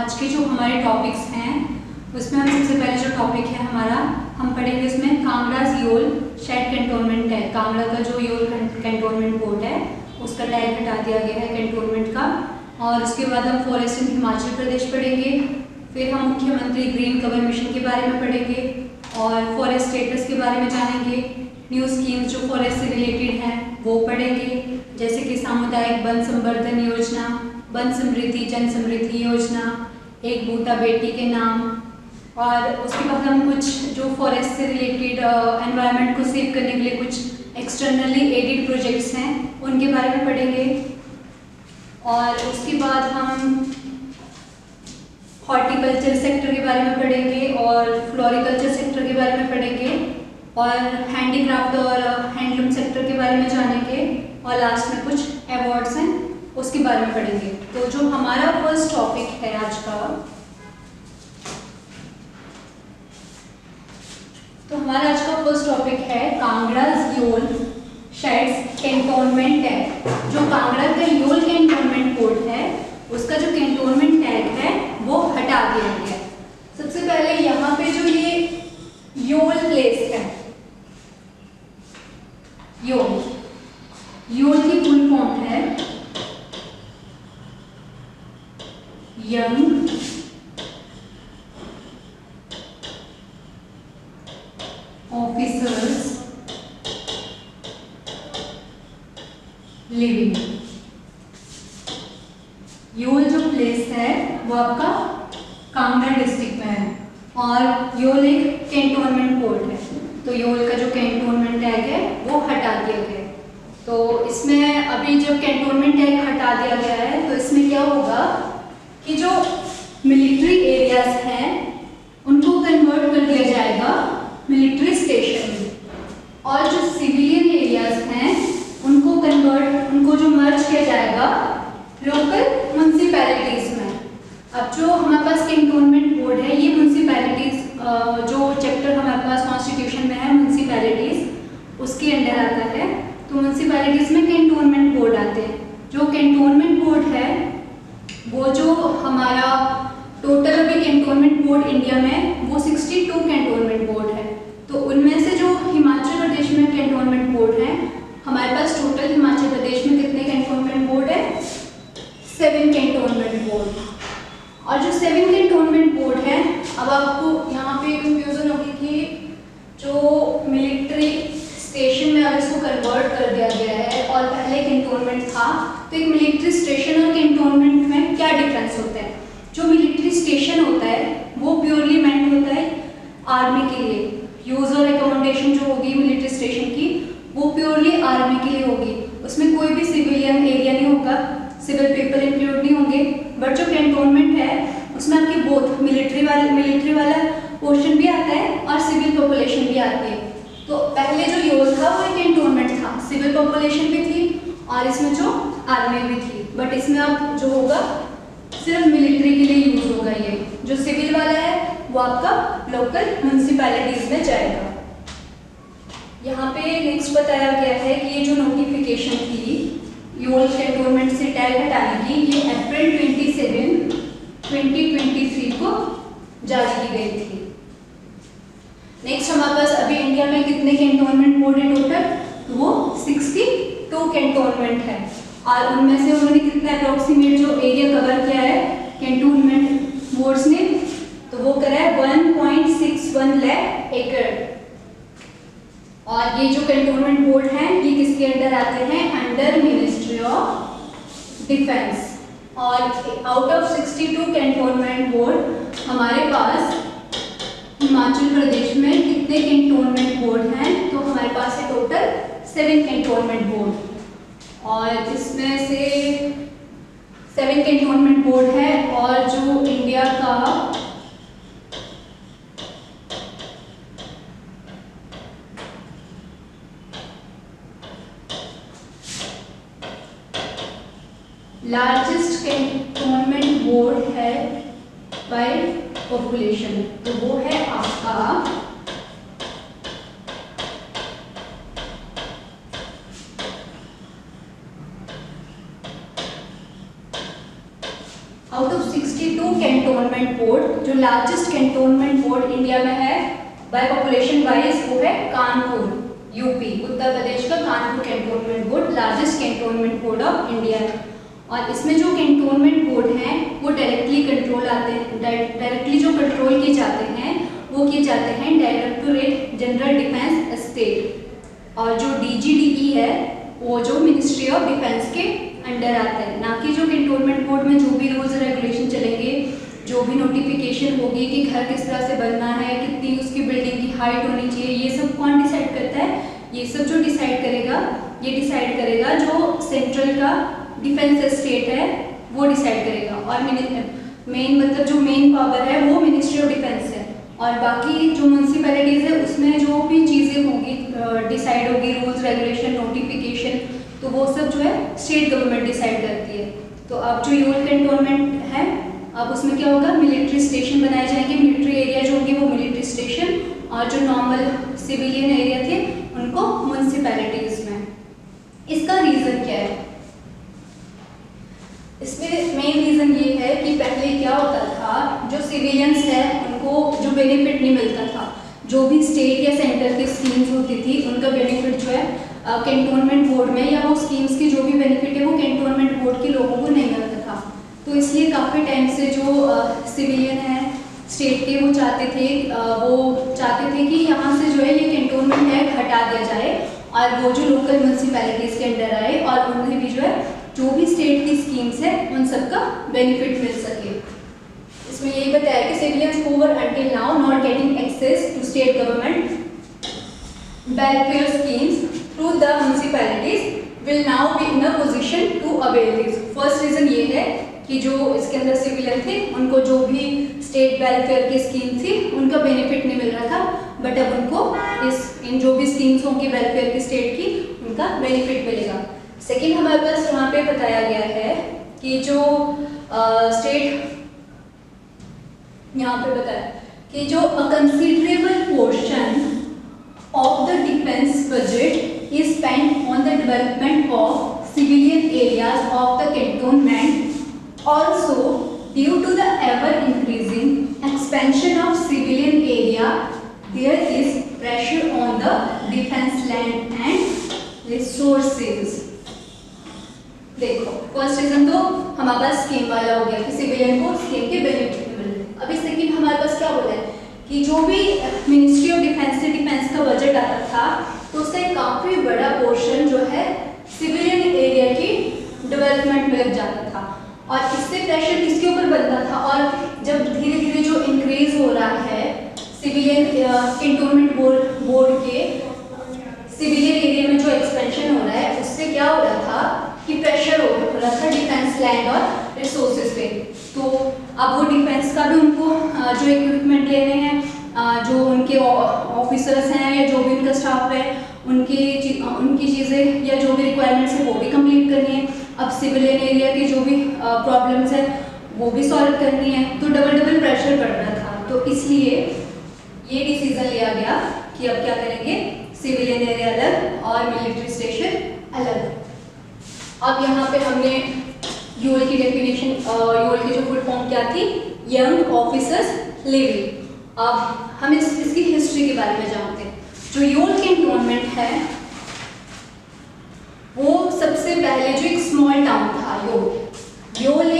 आज के जो हमारे टॉपिक्स हैं उसमें हम सबसे पहले जो टॉपिक है हमारा, हम पढ़ेंगे उसमें कांगड़ा योल शेड कैंटोनमेंट है। कांगड़ा का जो योल कैंटोनमेंट बोर्ड है उसका टैग हटा दिया गया है कैंटोनमेंट का। और उसके बाद हम फॉरेस्ट इन हिमाचल प्रदेश पढ़ेंगे। फिर हम मुख्यमंत्री ग्रीन कवर मिशन के बारे में पढ़ेंगे और फॉरेस्ट स्टेटस के बारे में जानेंगे। न्यू स्कीम्स जो फॉरेस्ट से रिलेटेड हैं वो पढ़ेंगे, जैसे कि सामुदायिक वन संवर्धन योजना, वन समृद्धि जन समृद्धि योजना, एक बूटा बेटी के नाम। और उसके बाद हम कुछ जो फॉरेस्ट से रिलेटेड एनवायरनमेंट को सेव करने के लिए कुछ एक्सटर्नली एडेड प्रोजेक्ट्स हैं उनके बारे में पढ़ेंगे। और उसके बाद हम हॉर्टिकल्चर सेक्टर के बारे में पढ़ेंगे और फ्लोरिकल्चर सेक्टर के बारे में पढ़ेंगे और हैंडीक्राफ्ट और हैंडलूम सेक्टर के बारे में जानेंगे और लास्ट में कुछ अवार्ड्स हैं उसके बारे में पढ़ेंगे। तो जो हमारा फर्स्ट टॉपिक है आज का, तो हमारा आज का फर्स्ट टॉपिक है Kangra Yol sheds cantonment tag. जो कांगड़ा का योल कैंटोनमेंट बोर्ड है उसका जो कैंटोनमेंट टैग है वो हटा दिया गया है। सबसे पहले यहाँ पे जो ये योल प्लेस है, योल की फुल फॉर्म है यंग ऑफिसर्स लिविंग। योल जो प्लेस है वो आपका कांगड़ा डिस्ट्रिक्ट में है और योल एक कैंटोनमेंट बोर्ड है। तो योल का जो कैंटोनमेंट टैग है वो हटा दिया गया है। तो इसमें अभी जब कैंटोनमेंट टैग हटा दिया गया है तो इसमें क्या होगा कि जो मिलिट्री एरियाज हैं उनको कन्वर्ट कर दिया जाएगा मिलिट्री स्टेशन में, और जो सिविलियन एरियाज हैं उनको जो मर्ज किया जाएगा लोकल म्युनिसिपैलिटीज में। अब जो हमारे पास कैंटोनमेंट बोर्ड है ये म्युनिसिपैलिटीज, जो चैप्टर हमारे पास कॉन्स्टिट्यूशन में है म्युनिसिपैलिटीज उसके अंडर आता है। तो म्युनिसिपैलिटीज में कैंटोनमेंट बोर्ड आते हैं। जो कैंटोनमेंट बोर्ड है वो जो हमारा टोटल अभी कैंटोनमेंट बोर्ड इंडिया में वो 62 कैंटोनमेंट बोर्ड है। तो उनमें से जो हिमाचल प्रदेश में कैंटोनमेंट बोर्ड है, हमारे पास टोटल हिमाचल प्रदेश में कितने कैंटोनमेंट बोर्ड है? 7 कैंटोनमेंट बोर्ड। और जो 7 कैंटोनमेंट बोर्ड है, अब आपको यहाँ पे कंफ्यूजन होगी कि जो मिलिट्री स्टेशन में अब इसको कन्वर्ट कर दिया गया है और पहले कैंटोनमेंट था, तो एक मिलिट्री स्टेशन और कैंटोनमेंट में क्या डिफरेंस होता है? जो मिलिट्री स्टेशन होता है वो प्योरली मेंट होता है आर्मी के लिए। यूज और एकोमोडेशन जो होगी मिलिट्री स्टेशन की वो प्योरली आर्मी के लिए होगी। उसमें कोई भी सिविलियन एरिया नहीं होगा, सिविल पीपल इंक्लूड नहीं होंगे। बट जो कैंटोनमेंट है उसमें आपकी बोथ मिलिट्री वाला पोर्शन भी आता है और सिविल पॉपुलेशन भी आती है। तो पहले जो योल था वो एक कैंटोनमेंट था, सिविल पॉपुलेशन भी थी और इसमें जो आर्मी भी थी। बट इसमें अब जो होगा सिर्फ मिलिट्री के लिए यूज होगा। ये जो सिविल वाला है वो आपका लोकल म्युनिसिपैलिटीज में जाएगा। यहाँ पे नेक्स्ट बताया गया है कि ये जो नोटिफिकेशन थी योल कैंटोनमेंट से टैग हटाने की, ये अप्रैल 27, 2023 को जारी की गई थी। नेक्स्ट हमारे पास अभी इंडिया में कितने कैंटोनमेंट बोर्ड है टोटल? तो वो 62 कैंटोनमेंट है और उनमें से उन्होंने कितना अप्रोक्सीमेट जो एरिया कवर किया है कैंटोनमेंट बोर्ड्स ने, तो वो करा है 1.61 लाख एकड़। और ये जो कैंटोनमेंट बोर्ड हैं ये किसके अंडर आते हैं? Under ministry of defence. और आउट ऑफ 62 कैंटोनमेंट बोर्ड हमारे पास हिमाचल प्रदेश में कितने कैंटोनमेंट बोर्ड हैं? तो हमारे पास है टोटल 7 कैंटोनमेंट बोर्ड और इसमें से 7 कैंटोनमेंट बोर्ड है। और जो इंडिया का लार्जेस्ट कैंटोनमेंट बोर्ड है बाय पॉपुलेशन, तो वो है आपका आउट ऑफ 62 कैंटोनमेंट जो लार्जेस्ट कैंटोनमेंट बोर्ड इंडिया में है बाय पॉपुलेशन वाइज वो है कानपुर, यूपी, उत्तर प्रदेश का Kanpur cantonment board largest cantonment board of India है। और इसमें जो कैंटोनमेंट बोर्ड हैं वो डायरेक्टली कंट्रोल आते हैं, डायरेक्टली जो कंट्रोल किए जाते हैं वो किए जाते हैं डायरेक्टोरेट जनरल डिफेंस स्टेट, और जो DGDE है वो जो मिनिस्ट्री ऑफ डिफेंस के अंडर आता है। ना कि जो कैंटोनमेंट बोर्ड में जो भी रूल्स रेगुलेशन चलेंगे, जो भी नोटिफिकेशन होगी कि घर किस तरह से बनना है, कितनी उसकी बिल्डिंग की हाइट होनी चाहिए, ये सब कौन डिसाइड करता है? ये सब जो डिसाइड करेगा, ये डिसाइड करेगा जो सेंट्रल का डिफेंस स्टेट है वो डिसाइड करेगा। और मेन मतलब जो मेन पावर है वो मिनिस्ट्री ऑफ डिफेंस है, और बाकी जो म्यूनसिपैलिटीज़ है उसमें जो भी चीज़ें होंगी डिसाइड होगी, रूल्स रेगुलेशन नोटिफिकेशन, तो वो सब जो है स्टेट गवर्नमेंट डिसाइड करती है। तो अब जो योल कैंटोनमेंट है अब उसमें क्या होगा, मिलिट्री स्टेशन बनाए जाएंगे, मिलिट्री एरिया जो होंगे वो मिलिट्री स्टेशन, और जो नॉर्मल सिविलियन एरिया थे उनको म्यूनसिपैलिटीज़ में। इसका रीज़न क्या है? इसमें मेन रीज़न ये है कि पहले क्या होता था, जो सिविलियंस है उनको जो बेनिफिट नहीं मिलता था, जो भी स्टेट या सेंटर की स्कीम्स होती थी उनका बेनिफिट जो है कैंटोनमेंट बोर्ड में, या वो स्कीम्स की जो भी बेनिफिट है वो कैंटोनमेंट बोर्ड के लोगों को नहीं मिलता था। तो इसलिए काफ़ी टाइम से जो सिविलियन है स्टेट के वो चाहते थे कि यहाँ से जो है ये कैंटोनमेंट एक्ट हटा दिया जाए और वो जो लोकल म्यूनसिपैलिटीज़ के अंडर आए और उन्हें भी जो है जो भी स्टेट की स्कीम्स है उन सब का बेनिफिट मिल सके। इसमें यही बताया कि civilians who were until now not getting access to state government welfare schemes through the municipalities will now be in a position to avail this. First reason ये है कि जो इसके अंदर सिविलियन थे उनको जो भी स्टेट वेलफेयर की स्कीम थी उनका बेनिफिट नहीं मिल रहा था, बट अब उनको इन जो भी स्कीम्स होंगी वेलफेयर की स्टेट की उनका बेनिफिट मिलेगा। सेकेंड हमारे पास यहाँ पे बताया गया है कि जो स्टेट यहाँ पे बताया कि जो considerable portion of the defence budget is spent on the development of civilian areas of the cantonment. Also, due to the ever-increasing expansion of civilian area, there is pressure on the defense land and resources. देखो, first reason तो हमारे पास scheme वाला हो गया कि civilian को scheme के benefit मिल रहे हैं। अभी सेकंड हमारे पास क्या बोला है कि जो भी मिनिस्ट्री ऑफ डिफेंस से डिफेंस का बजट आता था तो उससे काफ़ी बड़ा पोर्शन जो है सिविलियन एरिया की डेवलपमेंट में लग जाता था, और इससे प्रेशर किसके ऊपर बनता था। और जब धीरे धीरे जो इंक्रीज हो रहा है सिविलियन कैंटोनमेंट बोर्ड के सिविलियन एरिया में जो एक्सपेंशन हो रहा है उससे क्या हो रहा था कि प्रेशर हो रहा था डिफेंस लैंड और रिसोर्सेज पे। तो अब वो डिफेंस का भी उनको जो इक्विपमेंट लेने हैं, जो उनके ऑफिसर्स हैं या जो भी उनका स्टाफ है उनकी चीज़ें या जो भी रिक्वायरमेंट्स है वो भी कंप्लीट करनी है। अब सिविलियन एरिया की जो भी प्रॉब्लम्स है वो भी सॉल्व करनी है, तो डबल प्रेशर बढ़ रहा था। तो इसलिए ये डिसीजन लिया गया कि अब क्या करेंगे, सिविलियन एरिया अलग और मिलिट्री स्टेशन अलग। अब यहाँ पे हमने यूएल की डेफिनेशन, यूएल की जो फुल फॉर्म क्या थी, यंग ऑफिसर्स लिविंग। अब हम इसकी हिस्ट्री के बारे में जानते हैं। जो यूएल कैंटोनमेंट है वो सबसे पहले जो एक स्मॉल टाउन था योल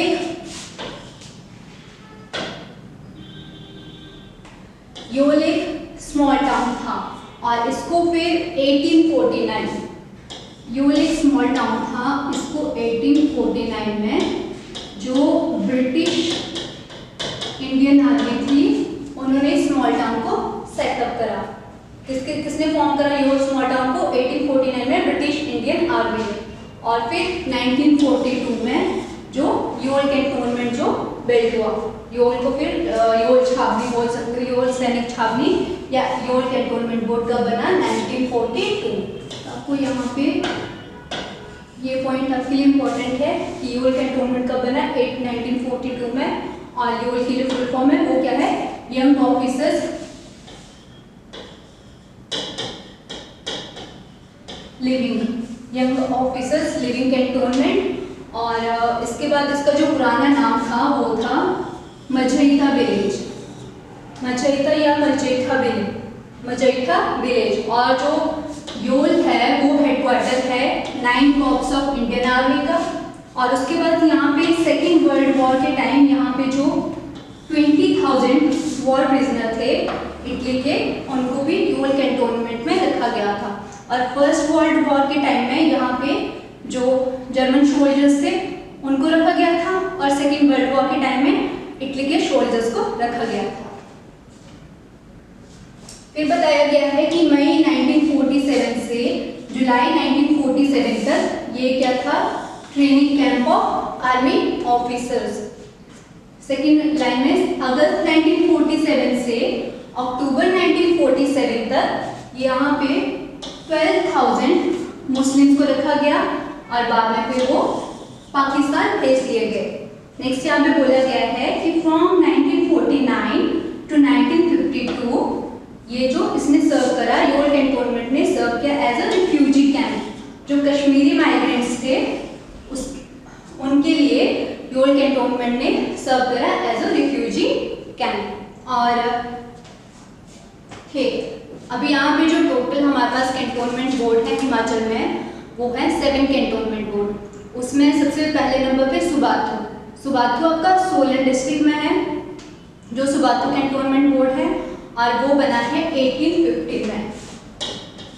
एक स्मॉल टाउन था, और इसको फिर 1849 योल एक स्मॉल टाउन था, इसको 1849 में जो ब्रिटिश इंडियन आर्मी थी उन्होंने स्मॉल टाउन को सेटअप करा। किसने फॉर्म करा योल स्मॉल टाउन को? 1849 में ब्रिटिश इंडियन आर्मी ने, और फिर 1942 में जो योल कैंटोनमेंट जो बिल्ड हुआ। योल को फिर योल छावनी बोल सकते हो, योल सैनिक छावनी या योल कैंटोनमेंट बोर्ड का बना 1942। आपको यहाँ पे ये पॉइंट आपके लिए इम्पोर्टेंट है कि योल कैंटोनमेंट का बना 1942 में, और योल की जो फुल फॉर्म है वो क्या है, यंग ऑफिसर्स लिविंग कैंटोनमेंट। और इसके बाद इसका जो पुराना नाम था वो था मझईता विलेज। मजैता या मजैठा विलेज। और जो योल है वो हेडक्वार्टर है 9 कॉर्प्स ऑफ इंडियन आर्मी का। और उसके बाद यहाँ पे सेकेंड वर्ल्ड वॉर के टाइम यहाँ पे जो 20,000 वॉर प्रिजनर थे इटली के, उनको भी योल कैंटोनमेंट में रखा गया था। और फर्स्ट वर्ल्ड वॉर के टाइम में यहाँ पे जो जर्मन सोल्जर्स थे उनको रखा गया था, और सेकेंड वर्ल्ड वॉर के टाइम में इटली के सोल्जर्स को रखा गया था। फिर बताया गया है कि मई 1947 से जुलाई 1947 तक ये क्या था, training camp of army officers. Second line में अगस्त 1947 से अक्टूबर 1947 तक यहाँ पे 12,000 मुस्लिम्स को रखा गया, और बाद में फिर वो पाकिस्तान भेज दिए गए। नेक्स्ट यहाँ पे बोला गया है कि फ्रॉम 1949 टू 1952 ये जो इसने सर्व करा, योल कैंटोनमेंट ने सर्व किया एज अ रिफ्यूजी कैंप। जो कश्मीरी माइग्रेंट्स थे उनके लिए योल कैंटोनमेंट ने सर्व करा एज अ रिफ्यूजी कैंप। और ठीक अभी यहाँ पे जो टोटल हमारे पास कैंटोनमेंट बोर्ड है हिमाचल में वो है 7 कैंटोनमेंट बोर्ड। उसमें सबसे पहले नंबर पे सुबाथू आपका सोलन डिस्ट्रिक्ट में है, जो सुबाथू कैंटोनमेंट बोर्ड है, और वो बना है 1850 में।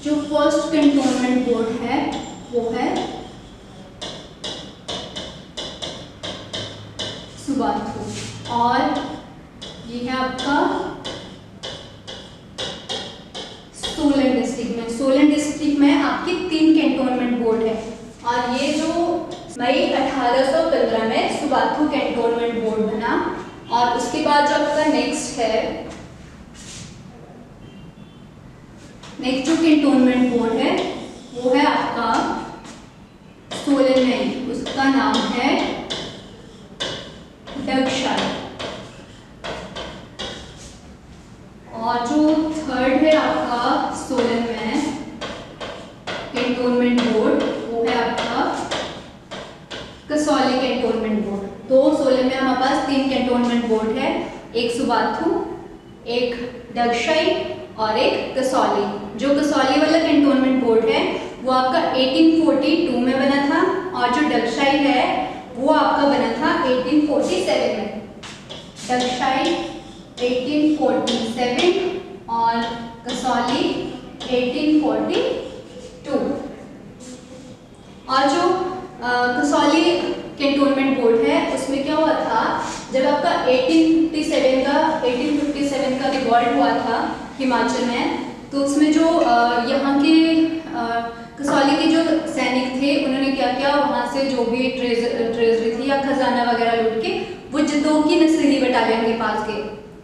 जो फर्स्ट कैंटोनमेंट बोर्ड है वो है सुबाथू, और ये है आपका सोलन डिस्ट्रिक्ट में। सोलन डिस्ट्रिक्ट में आपकी 3 कैंटोनमेंट बोर्ड है, और ये जो मई 1815 में सुबाथू कैंटोनमेंट बोर्ड बना। और उसके बाद जो आपका नेक्स्ट जो कैंटोनमेंट बोर्ड है वो है आपका सोलन में, उसका नाम है डगशायर। और जो थर्ड है आपका सोलन में कैंटोनमेंट बोर्ड वो है आपका कसौली कैंटोनमेंट बोर्ड। तो सोलन में हमारे पास 3 कैंटोनमेंट बोर्ड है, एक सुबाथू, एक डगशायर और एक कसौली। जो कसौली वाला कैंटोनमेंट बोर्ड है वो आपका 1842 में बना था, और जो डगशायर है वो आपका बना था 1847 में। डगशायर 1847 और कसौली 1842। और जो कसौली कैंटोनमेंट बोर्ड है उसमें क्या हुआ था, जब आपका 1857 का रिवॉल्ट हुआ था हिमाचल में, तो उसमें जो यहाँ के कसौली के जो सैनिक थे उन्होंने क्या किया, वहाँ से जो भी ट्रेजरी थी या खजाना वगैरह लूट के वो जतोग की नसीरी बटालियन के पास गए।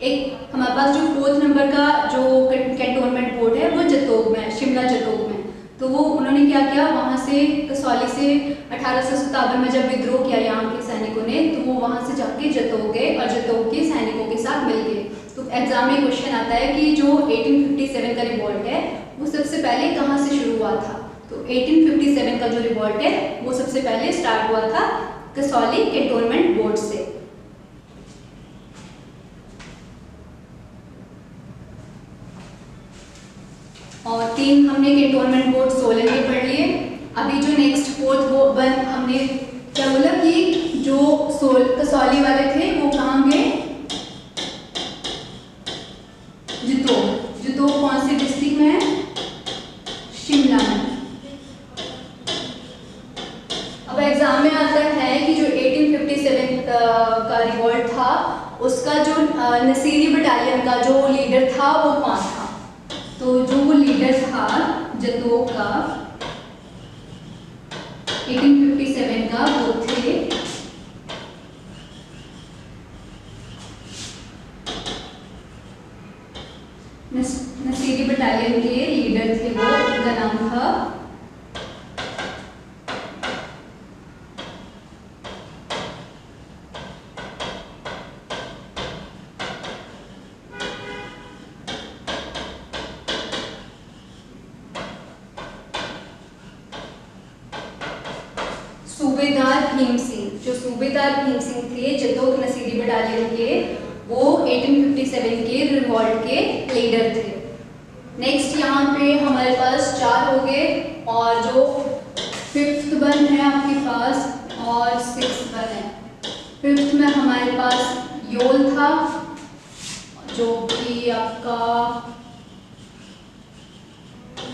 एक हमारे पास जो 4th नंबर का जो कैंटोनमेंट बोर्ड है वो जतोग में, शिमला जतोग में। तो वो उन्होंने क्या किया, वहाँ से कसौली से 1857 में जब विद्रोह किया यहाँ के सैनिकों ने, तो वो वहाँ से जाके जतोग गए और जतोग के सैनिकों के साथ मिल गए। तो एग्जाम में क्वेश्चन आता है कि जो 1857 का रिवॉल्ट है वो सबसे पहले कहाँ से शुरू हुआ था। तो 1857 का जो रिवॉल्ट है वो सबसे पहले स्टार्ट हुआ था कसौली कैंटोनमेंट बोर्ड से। और 3 हमने कैंटोनमेंट बोर्ड सोलन में पढ़ लिए। अभी जो नेक्स्ट 4th वन हमने क्या बोला कि जो कसौली वाले थे वो कहाँ गए, जतोग कौन से डिस्ट्रिक्ट में है, शिमला में। अब एग्जाम में आता है कि जो 1857 का रिवॉल्ट था उसका जो नसीरी बटालियन का जो लीडर था वो कौन था। तो जो वो लीडर था जतोग का 1857 का वो थे नसीरी बटालियन के लीडर थे वो, उनका नाम था सूबेदार भीम सिंह। जो सूबेदार भीम सिंह थे जतोग नसीरी बटालियन के, वो 1857 के रिवॉल्ट के लीडर थे। नेक्स्ट यहाँ पे हमारे पास 4 हो गए, और जो 5th वन है आपके पास और 6th वन है। 5th में हमारे पास योल था जो कि आपका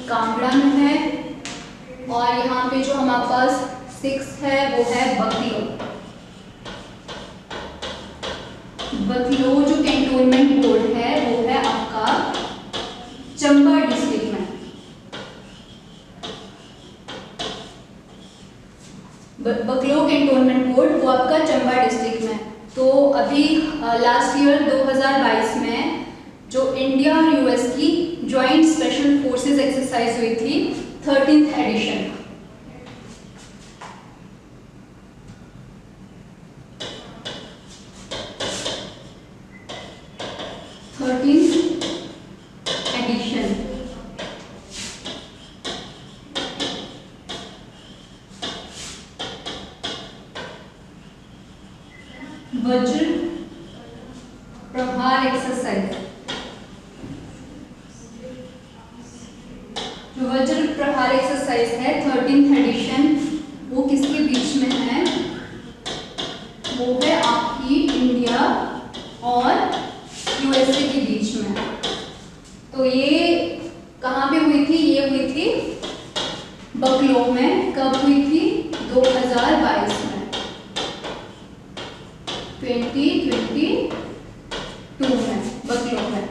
कांगड़ा में है, और यहाँ पे जो हमारे पास 6th है वो है बकलो। बकलो जो कैंटोनमेंट बोर्ड है वो है आपका चंबा डिस्ट्रिक्ट में। बकलो कैंटोनमेंट बोर्ड वो आपका चंबा डिस्ट्रिक्ट में। तो अभी लास्ट ईयर 2022 में जो इंडिया और यूएस की ज्वाइंट स्पेशल फोर्सेस एक्सरसाइज हुई थी 13th एडिशन। वज्र प्रहार एक्सरसाइज। जो वज्र प्रहार एक्सरसाइज है 13th एडिशन, वो किसके बीच में है? वो है आपकी इंडिया और यूएसए के बीच में। तो ये कहाँ पे हुई थी? ये हुई थी बकलो में। कब हुई थी? 2022 में, 2022 में बकलो में।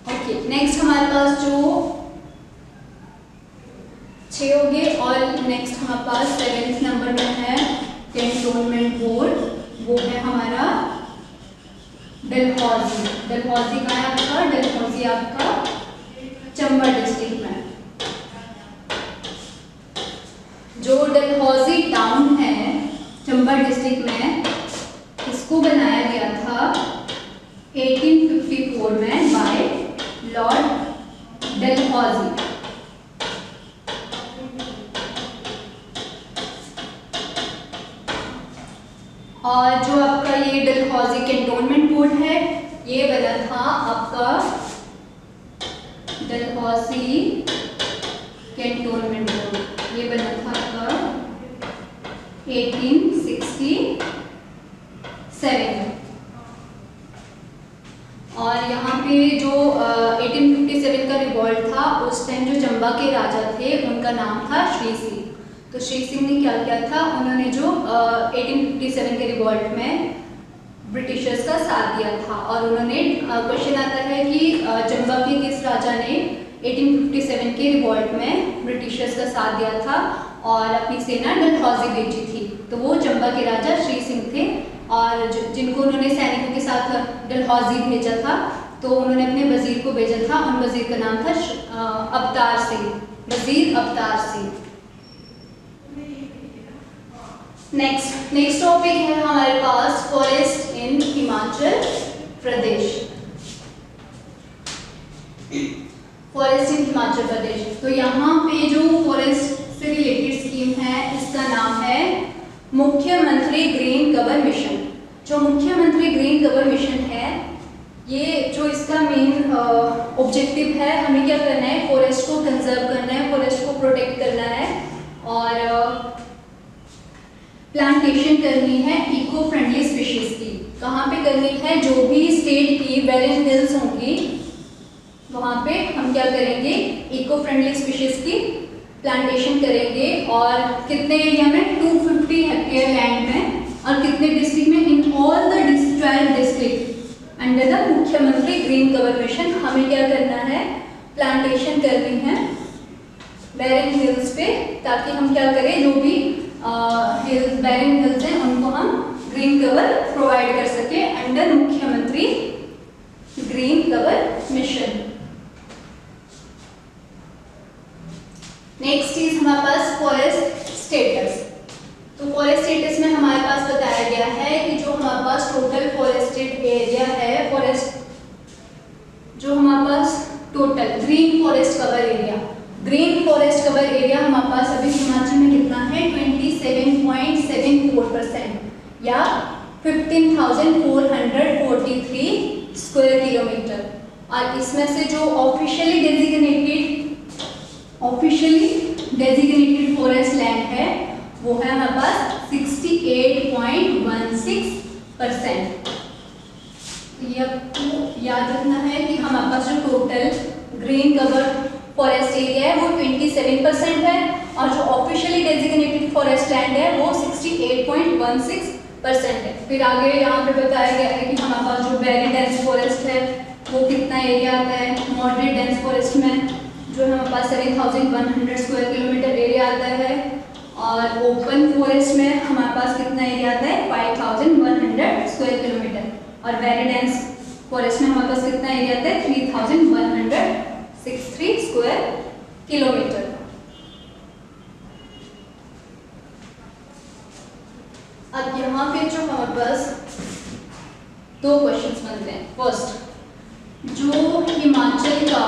ओके, नेक्स्ट हमारे पास जो 6 हो गए, और नेक्स्ट हमारे पास 7th नंबर में है कैंटोनमेंट बोर्ड। वो है हमारा डलहौजी। डलहौजी कहाँ है आपका? डलहौजी आपका चंबा डिस्ट्रिक्ट में। जो डलहौजी टाउन है चंबा डिस्ट्रिक्ट में, इसको बनाया गया था 1854 में बाय लॉर्ड डलहौजी। और जो आपका ये डलहौजी कैंटोनमेंट बोर्ड है, ये बना था आपका डलहौजी कैंटोनमेंट बोर्ड। ये बना था आपका 1867 में। और यहाँ पे जो 1857 का रिवॉल्ट था, उस टाइम जो चंबा के राजा थे उनका नाम था श्री सिंह। तो श्री सिंह ने क्या किया था? उन्होंने जो 1857 के रिवॉल्ट में ब्रिटिशर्स का साथ दिया था। और उन्होंने क्वेश्चन आता है कि चंबा के किस राजा ने 1857 के रिवॉल्ट में ब्रिटिशर्स का साथ दिया था और अपनी सेना डलहौजी भेजी थी? तो वो चंबा के राजा श्री सिंह थे, और जिनको उन्होंने सैनिकों के साथ डलहौजी भेजा था, तो उन्होंने अपने वजीर को भेजा था। उन वजीर का नाम था अवतार सिंह, वजीर अवतार सिंह। नेक्स्ट टॉपिक है हमारे पास forest in Himachal Pradesh. Forest in Himachal Pradesh. तो यहाँ पे जो फॉरेस्ट से रिलेटेड स्कीम है, इसका नाम है मुख्यमंत्री ग्रीन कवर मिशन। जो मुख्यमंत्री ग्रीन कवर मिशन है, ये जो इसका मेन ऑब्जेक्टिव है, हमें क्या करना है? फॉरेस्ट को कंजर्व करना है, फॉरेस्ट को प्रोटेक्ट करना है, और प्लांटेशन करनी है इको फ्रेंडली स्पीशीज की। कहाँ पे करनी है? जो भी स्टेट की वेरियन हिल्स होंगी, वहाँ पे हम क्या करेंगे? इको फ्रेंडली स्पीशीज की प्लांटेशन करेंगे। और कितने एरिया में? 250 हेक्टेयर लैंड में। और कितने डिस्ट्रिक्ट में? In all the 12 district under the मुख्यमंत्री ग्रीन कवर मिशन। हमें क्या करना है? प्लांटेशन करनी है बैरन हिल्स पे, ताकि हम क्या करें? जो भी हिल्स, बैरन हिल्स हैं, उनको हम ग्रीन कवर प्रोवाइड कर सके अंडर मुख्यमंत्री green cover mission. Next is हमारे पास फॉरेस्ट स्टेटस। तो फॉरेस्ट स्टेटस में हमारे पास बताया गया है कि जो हमारे पास टोटल फॉरेस्टेड एरिया है, फॉरेस्ट जो हमारे पास total green forest cover area, green forest cover area हमारे पास अभी हिमाचल में कितना है? 27.74%, या 15,443 स्क्वायर किलोमीटर। और इसमें से जो ऑफिशियली डेजिग्नेटेड फॉरेस्ट लैंड है वो है हमारे पास 68.16%। ये आपको याद रखना है कि हमारे पास जो total green cover forest area है वो 27% है और जो ऑफिशियली डेजिग्नेटेड फॉरेस्ट लैंड है वो 68.16% है। फिर आगे यहाँ पे बताया गया है कि हमारे पास जो वेरी डेंस फॉरेस्ट है वो कितना एरिया आता है। मॉडरेट डेंस फॉरेस्ट में जो हमारे पास 7,100 स्क्वायर किलोमीटर एरिया आता है और ओपन फॉरेस्ट में हमारे पास कितना एरिया आता है 5,100 स्क्वायर किलोमीटर और वेरी डेंस फॉरेस्ट में हमारे पास कितना एरिया आता है 3,163 स्क्वायर किलोमीटर। अब यहाँ पे जो हमारे पास दो क्वेश्चंस बनते हैं। फर्स्ट, जो हिमाचल का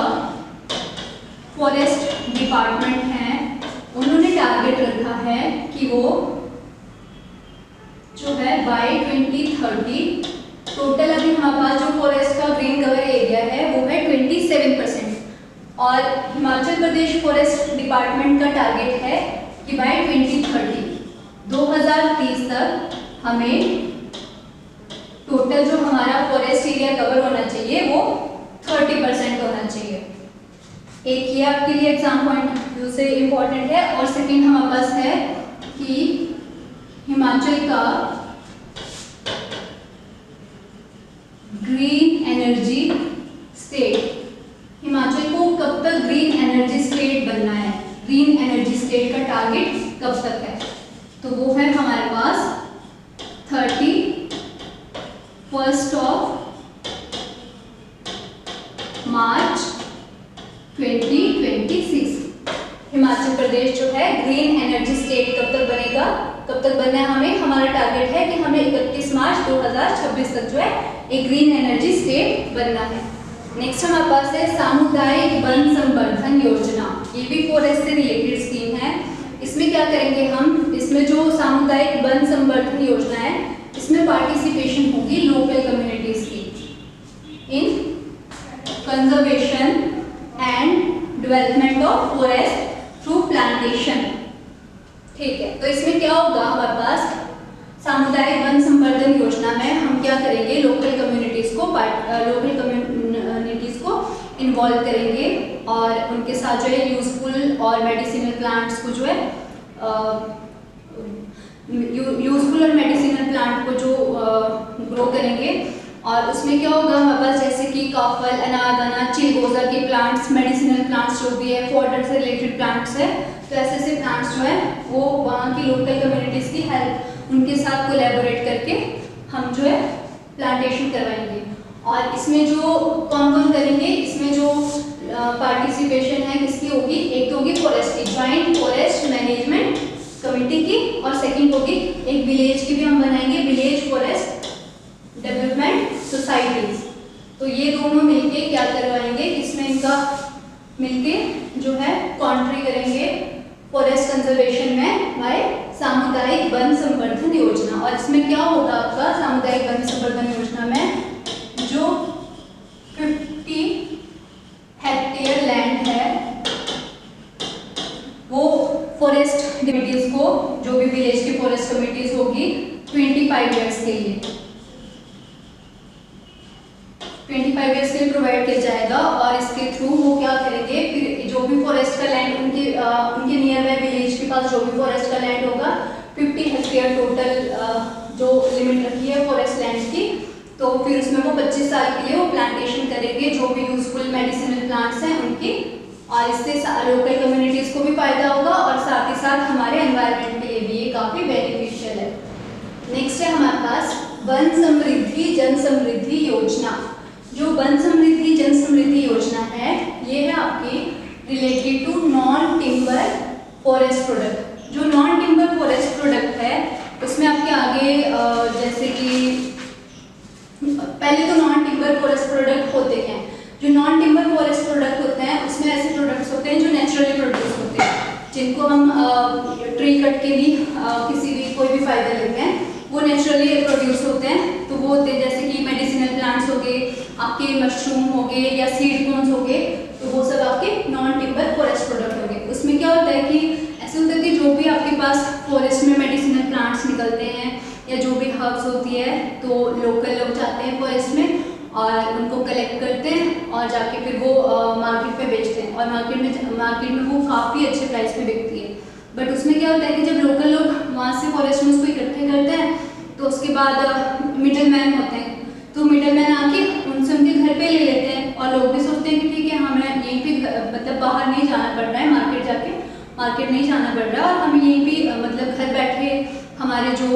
फॉरेस्ट डिपार्टमेंट है उन्होंने टारगेट रखा है कि वो जो है बाय 2030 टोटल अभी हमारे पास जो फॉरेस्ट का ग्रीन कवर एरिया है वो है 27% और हिमाचल प्रदेश फॉरेस्ट डिपार्टमेंट का टारगेट है कि बाय 2030 तक हमें टोटल जो हमारा फॉरेस्ट एरिया कवर होना चाहिए वो 30% होना चाहिए। एक ये आपके लिए एग्जाम पॉइंट व्यू से इम्पोर्टेंट है और सेकंड हमारे पास है कि हिमाचल का ग्रीन एनर्जी स्टेट, हिमाचल को कब तक ग्रीन एनर्जी स्टेट बनना है, ग्रीन एनर्जी स्टेट का टारगेट कब तक है, तो वो है हमारे पास 31 मार्च 2026। हिमाचल प्रदेश जो है ग्रीन एनर्जी स्टेट कब तक बनेगा, कब तक बनना है हमें, हमारा टारगेट है कि हमें 31 मार्च 2026 तक जो है एक ग्रीन एनर्जी स्टेट बनना है। नेक्स्ट हमारे पास है सामुदायिक वन संवर्धन योजना, ये भी फॉरेस्ट से रिलेटेड स्कीम है। इसमें क्या करेंगे हम, इसमें जो सामुदायिक वन संवर्धन योजना है इसमें पार्टिसिपेशन होगी लोकल कम्युनिटीज की इन conservation and development of forest through plantation. ठीक है, तो इसमें क्या होगा, हमारे पास सामुदायिक वन संवर्धन योजना में हम क्या करेंगे, लोकल कम्युनिटीज को इन्वॉल्व करेंगे और उनके साथ जो है यूजफुल और मेडिसिनल प्लांट्स को जो है यूजफुल और मेडिसिनल प्लांट को जो ग्रो करेंगे। और उसमें क्या होगा हमारे पास जैसे कि काफल, अनारदाना, चिलगोजा के प्लांट्स, मेडिसिनल प्लांट्स जो भी है, फॉडर से रिलेटेड प्लांट्स है, तो ऐसे ऐसे प्लांट्स जो है वो वहाँ की लोकल कम्युनिटीज़ की हेल्प, उनके साथ कोलैबोरेट करके हम जो है प्लांटेशन करवाएंगे। और इसमें जो कौन कौन करेंगे, इसमें जो पार्टिसिपेशन है किसकी होगी, एक तो होगी फॉरेस्ट की, ज्वाइंट फॉरेस्ट मैनेजमेंट कमेटी की, और सेकंड होगी एक विलेज की भी हम बनाएंगे, विलेज फॉरेस्ट डेवलपमेंट सोसाइटीज। तो ये दोनों मिलके क्या करवाएंगे, इसमें इनका मिलके जो है कॉन्ट्री करेंगे फॉरेस्ट कंजर्वेशन में बाय सामुदायिक वन संवर्धन योजना। और इसमें क्या होगा आपका सामुदायिक वन संवर्धन योजना में जो 50 हेक्टेयर लैंड है वो फॉरेस्ट कमिटीज को, जो भी विलेज की फॉरेस्ट कमिटीज होगी 25 ईयर्स के लिए 25 ईयर्स के लिए प्रोवाइड किया जाएगा। और इसके थ्रू वो क्या करेंगे, फिर जो भी फॉरेस्ट का लैंड उनके नियर बाय विलेज के पास जो भी फॉरेस्ट का लैंड होगा 50 हेक्टेयर टोटल जो लिमिट रखी है फॉरेस्ट लैंड की, तो फिर उसमें वो 25 साल के लिए वो प्लांटेशन करेंगे जो भी यूजफुल मेडिसिनल प्लांट्स हैं उनकी, और इससे लोकल कम्युनिटीज को भी फायदा होगा और साथ ही साथ हमारे एनवायरनमेंट के लिए भी ये काफ़ी बेनिफिशियल है। नेक्स्ट है हमारे पास वन समृद्धि जन समृद्धि योजना। जो वन समृद्धि जन समृद्धि योजना है ये है आपकी related to non timber forest product. जो नॉन टिम्बर फॉरेस्ट प्रोडक्ट है उसमें आपके आगे जैसे कि पहले तो नॉन टिम्बर फॉरेस्ट प्रोडक्ट होते हैं, जो नॉन टिम्बर फॉरेस्ट प्रोडक्ट होते हैं उसमें ऐसे प्रोडक्ट्स होते हैं जो नेचुरली प्रोड्यूस होते हैं, जिनको हम ट्री कट के भी किसी भी कोई भी फायदा लेते हैं वो नेचुरली प्रोड्यूस होते हैं। आपके मशरूम हो गए या सीड कॉर्न्स हो गए, तो वो सब आपके नॉन टिम्बर फॉरेस्ट प्रोडक्ट हो गए। उसमें क्या होता है कि ऐसे होता है कि जो भी आपके पास फॉरेस्ट में मेडिसिनल प्लांट्स निकलते हैं या जो भी हर्ब्स होती है, तो लोकल लोग जाते हैं फॉरेस्ट में और उनको कलेक्ट करते हैं और जाके फिर वो मार्केट पे बेचते हैं, और मार्केट में वो काफ़ी अच्छे प्राइस पे बिकती है। बट उसमें क्या होता है कि जब लोकल लोग वहाँ से फॉरेस्ट में उसको इकट्ठे करते हैं, तो उसके बाद मिडल मैन होते हैं, तो मिडल मैन आके उनसे उनके घर पे ले लेते हैं, और लोग भी सोचते हैं कि ठीक है हमें यहीं पे मतलब बाहर नहीं जाना पड़ रहा है, मार्केट नहीं जाना पड़ रहा है, और हमें यहीं पे मतलब घर बैठे हमारे जो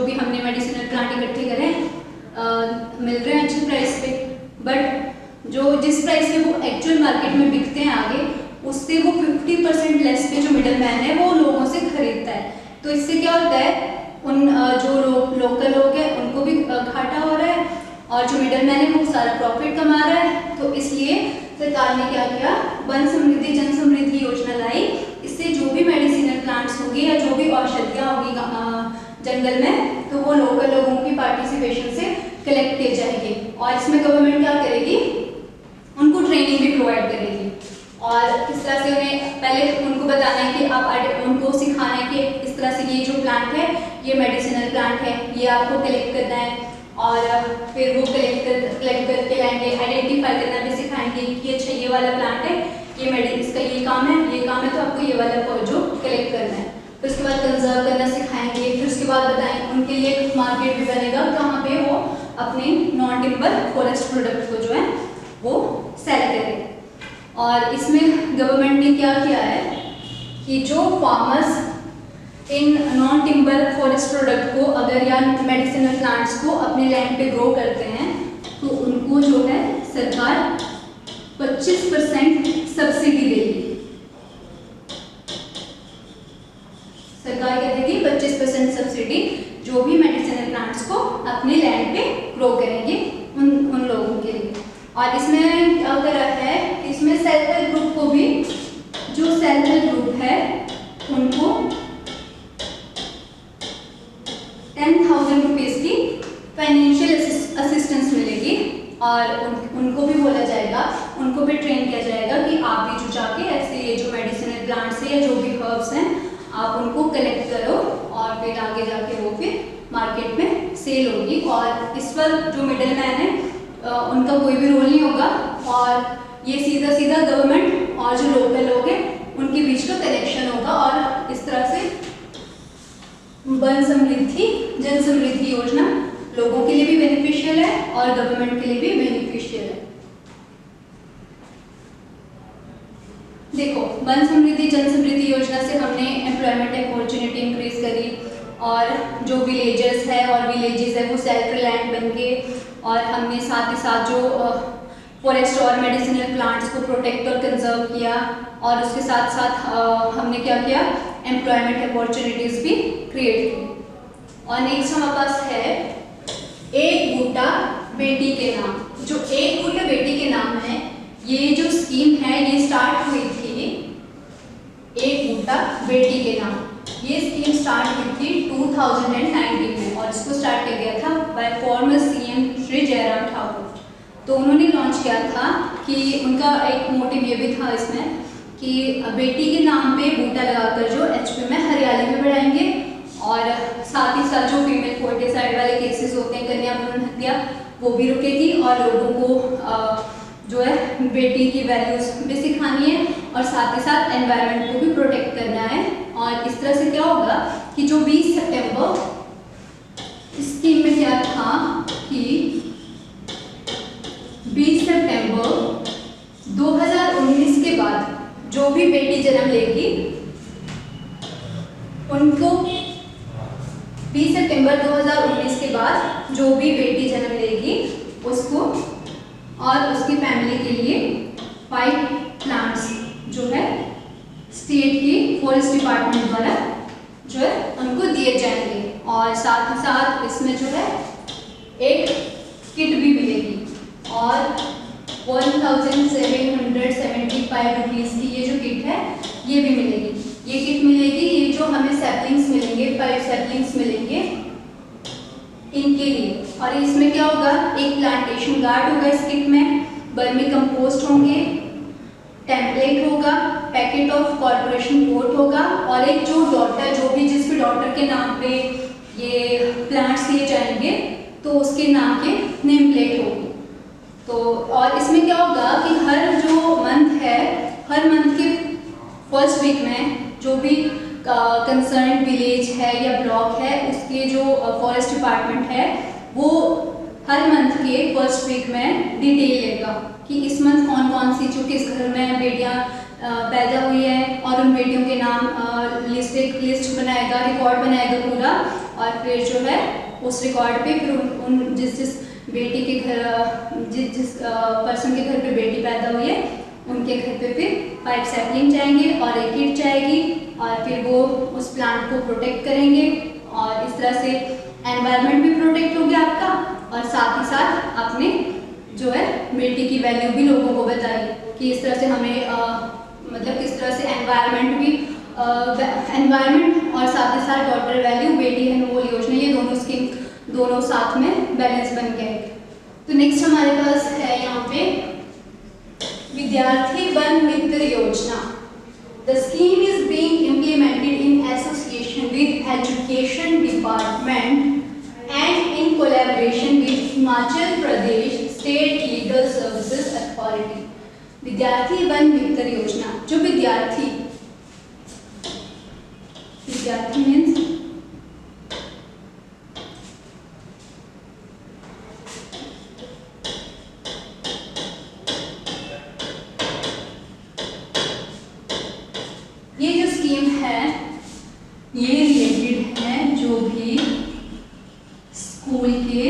भी हमने मेडिसिनल प्लांट इकट्ठे करें मिल रहे हैं अच्छे प्राइस पे। बट जो जिस प्राइस पे वो एक्चुअल मार्केट में बिकते हैं आगे, उससे वो 50% लेस पे जो मिडल मैन है वो लोगों से खरीदता है। तो इससे क्या होता है, उन जो लोकल लोग हैं उनको भी घाटा हो रहा है, और जो मिडल मैन है वो सारा प्रॉफिट कमा रहा है। तो इसलिए सरकार ने क्या किया, वन समृद्धि जन समृद्धि योजना लाई। इससे जो भी मेडिसिनल प्लांट्स होंगे या जो भी औषधियाँ होगी जंगल में, तो वो लोकल लोगों की पार्टिसिपेशन से कलेक्ट किए जाएंगे, और इसमें गवर्नमेंट क्या करेगी, उनको ट्रेनिंग भी प्रोवाइड करेगी। और इस तरह से उन्हें पहले उनको बताना है कि आप उनको सिखाना है कि इस तरह से ये जो प्लांट है ये मेडिसिनल प्लांट है, ये आपको कलेक्ट करना है, और फिर वो कलेक्ट करके लाएंगे। आइडेंटिफाई करना भी सिखाएंगे कि अच्छा ये वाला प्लांट है, इसका ये काम है, तो आपको ये वाला जो कलेक्ट करना है। फिर उसके बाद कंजर्व करना सिखाएंगे, फिर उसके बाद बताएंगे उनके लिए एक मार्केट भी बनेगा कहाँ पे वो अपने नॉन टिम्बर फॉरेस्ट प्रोडक्ट को जो है वो सेल करें। और इसमें गवर्नमेंट ने क्या किया है कि जो farmers in non timber forest product को अगर या मेडिसिनल प्लांट्स को अपने लैंड पे ग्रो करते हैं, तो उनको जो है सरकार 25% सब्सिडी देगी। सरकार क्या देगी, 25% सब्सिडी, जो भी मेडिसिनल प्लांट्स को अपने लैंड पे ग्रो करेंगे उन लोगों के लिए। और इसमें क्या करा है, इसमें सेल्फ हेल्प ग्रुप को भी, जो सेल्फ हेल्प ग्रुप है उनको 10,000 रुपीज़ की फाइनेंशियल असिस्टेंस मिलेगी, और उनको भी बोला जाएगा, उनको भी ट्रेन किया जाएगा कि आप भी जो जाके ऐसे ये जो मेडिसिनल प्लांट्स है या जो भी हर्ब्स हैं आप उनको कलेक्ट करो, और फिर आगे जाके वो फिर मार्केट में सेल होगी। और इस पर जो मिडल मैन है उनका कोई भी रोल नहीं होगा, और ये सीधा गवर्नमेंट और जो लोकल लोग हैं उनके बीच का कनेक्शन होगा, और इस तरह से वन समृद्धि जन समृद्धि योजना लोगों के लिए भी बेनिफिशियल है और गवर्नमेंट के लिए भी बेनिफिशियल है। देखो, वन समृद्धि जन समृद्धि योजना से हमने एम्प्लॉयमेंट अपॉर्चुनिटी इंक्रीज करी, और जो विलेजेस है और विलेजेस है वो सेल्फ रिलायंट बन गए, और हमने साथ ही साथ जो फॉरेस्ट और मेडिसिनल प्लांट्स को प्रोटेक्ट और कंजर्व किया, और उसके साथ साथ हमने क्या किया, एम्प्लॉयमेंट अपॉर्चुनिटीज़ भी क्रिएट की। और नेक्स्ट हमारे पास है एक बूटा बेटी के नाम। जो एक बूटा बेटी के नाम है, ये जो स्कीम है ये स्टार्ट हुई थी एक बूटा बेटी के नाम। ये स्कीम स्टार्ट हुई थी 2019 में, और इसको स्टार्ट किया गया था bye farmer CM Shri Jairam Thakur. तो उन्होंने लॉन्च किया था कि उनका एक मोटिव ये भी था इसमें कि बेटी के नाम पे बूटा लगाकर जो एचपी में हरियाली भी बढ़ाएंगे, और साथ ही साथ जो फीमेल फोर्टिसाइड वाले केसेस होते हैं, कन्या भ्रूण हत्या, वो भी रुकेगी, और लोगों को जो है बेटी की वैल्यूज भी सिखानी है, और साथ ही साथ एनवायरनमेंट को भी प्रोटेक्ट करना है। और इस तरह से क्या होगा कि जो 20 सितंबर स्कीम में क्या था कि 20 सितंबर 2019 के बाद जो भी बेटी जन्म लेगी उनको 20 सितंबर 2019 के बाद जो भी बेटी जन्म लेगी उसको और उसकी फैमिली के लिए 5 प्लांट्स जो है स्टेट की फॉरेस्ट डिपार्टमेंट द्वारा जो है उनको दिए जाएंगे। और साथ ही साथ इसमें जो है एक किट भी मिलेगी, और 1775 रुपीज़ की ये जो किट है ये भी मिलेगी। ये किट मिलेगी, ये जो हमें सैपलिंग्स मिलेंगे, 5 सैपलिंग्स मिलेंगे इनके लिए। और इसमें क्या होगा, एक प्लांटेशन गार्ड होगा इस किट में, वर्मी कंपोस्ट होंगे, टेम्पलेट होगा, पैकेट ऑफ कॉर्पोरेशन कोट होगा, और एक जो डॉटर, जो भी जिस भी डॉटर के नाम पे ये प्लांट्स दिए जाएंगे तो उसके नाम के नेम प्लेट होगी। तो और इसमें क्या होगा कि हर जो मंथ है, हर मंथ के फर्स्ट वीक में जो भी कंसर्न विलेज है या ब्लॉक है, उसके जो फॉरेस्ट डिपार्टमेंट है वो हर मंथ के फर्स्ट वीक में डिटेल लेगा कि इस मंथ कौन कौन सी जो किस घर में बेटियां पैदा हुई है, और उन बेटियों के नाम एक लिस्ट बनाएगा, रिकॉर्ड बनाएगा पूरा, और फिर जो है उस रिकॉर्ड पे फिर उन जिस बेटी के घर, जिस पर्सन के घर पे बेटी पैदा हुई है उनके घर पे फिर 5 सैपलिंग जाएंगे और एक किट जाएगी, और फिर वो उस प्लांट को प्रोटेक्ट करेंगे, और इस तरह से एनवायरनमेंट भी प्रोटेक्ट हो गया आपका, और साथ ही साथ आपने जो है बेटी की वैल्यू भी लोगों को बताई कि इस तरह से हमें मतलब किस तरह से एनवायरनमेंट भी एनवायरनमेंट और साथ ही साथ डॉटर वैल्यू, बेटी अनमोल योजना, ये दोनों स्कीम दोनों साथ में बैलेंस बन गए। तो नेक्स्ट हमारे पास है यहाँ पे विद्यार्थी वन मित्र योजना। The scheme is being implemented in association with Education Department and in collaboration with Himachal Pradesh State Legal Services Authority. विद्यार्थी वन मित्र योजना, जो विद्यार्थी मीन्स ये जो स्कीम है ये रिलेटेड है जो भी स्कूल के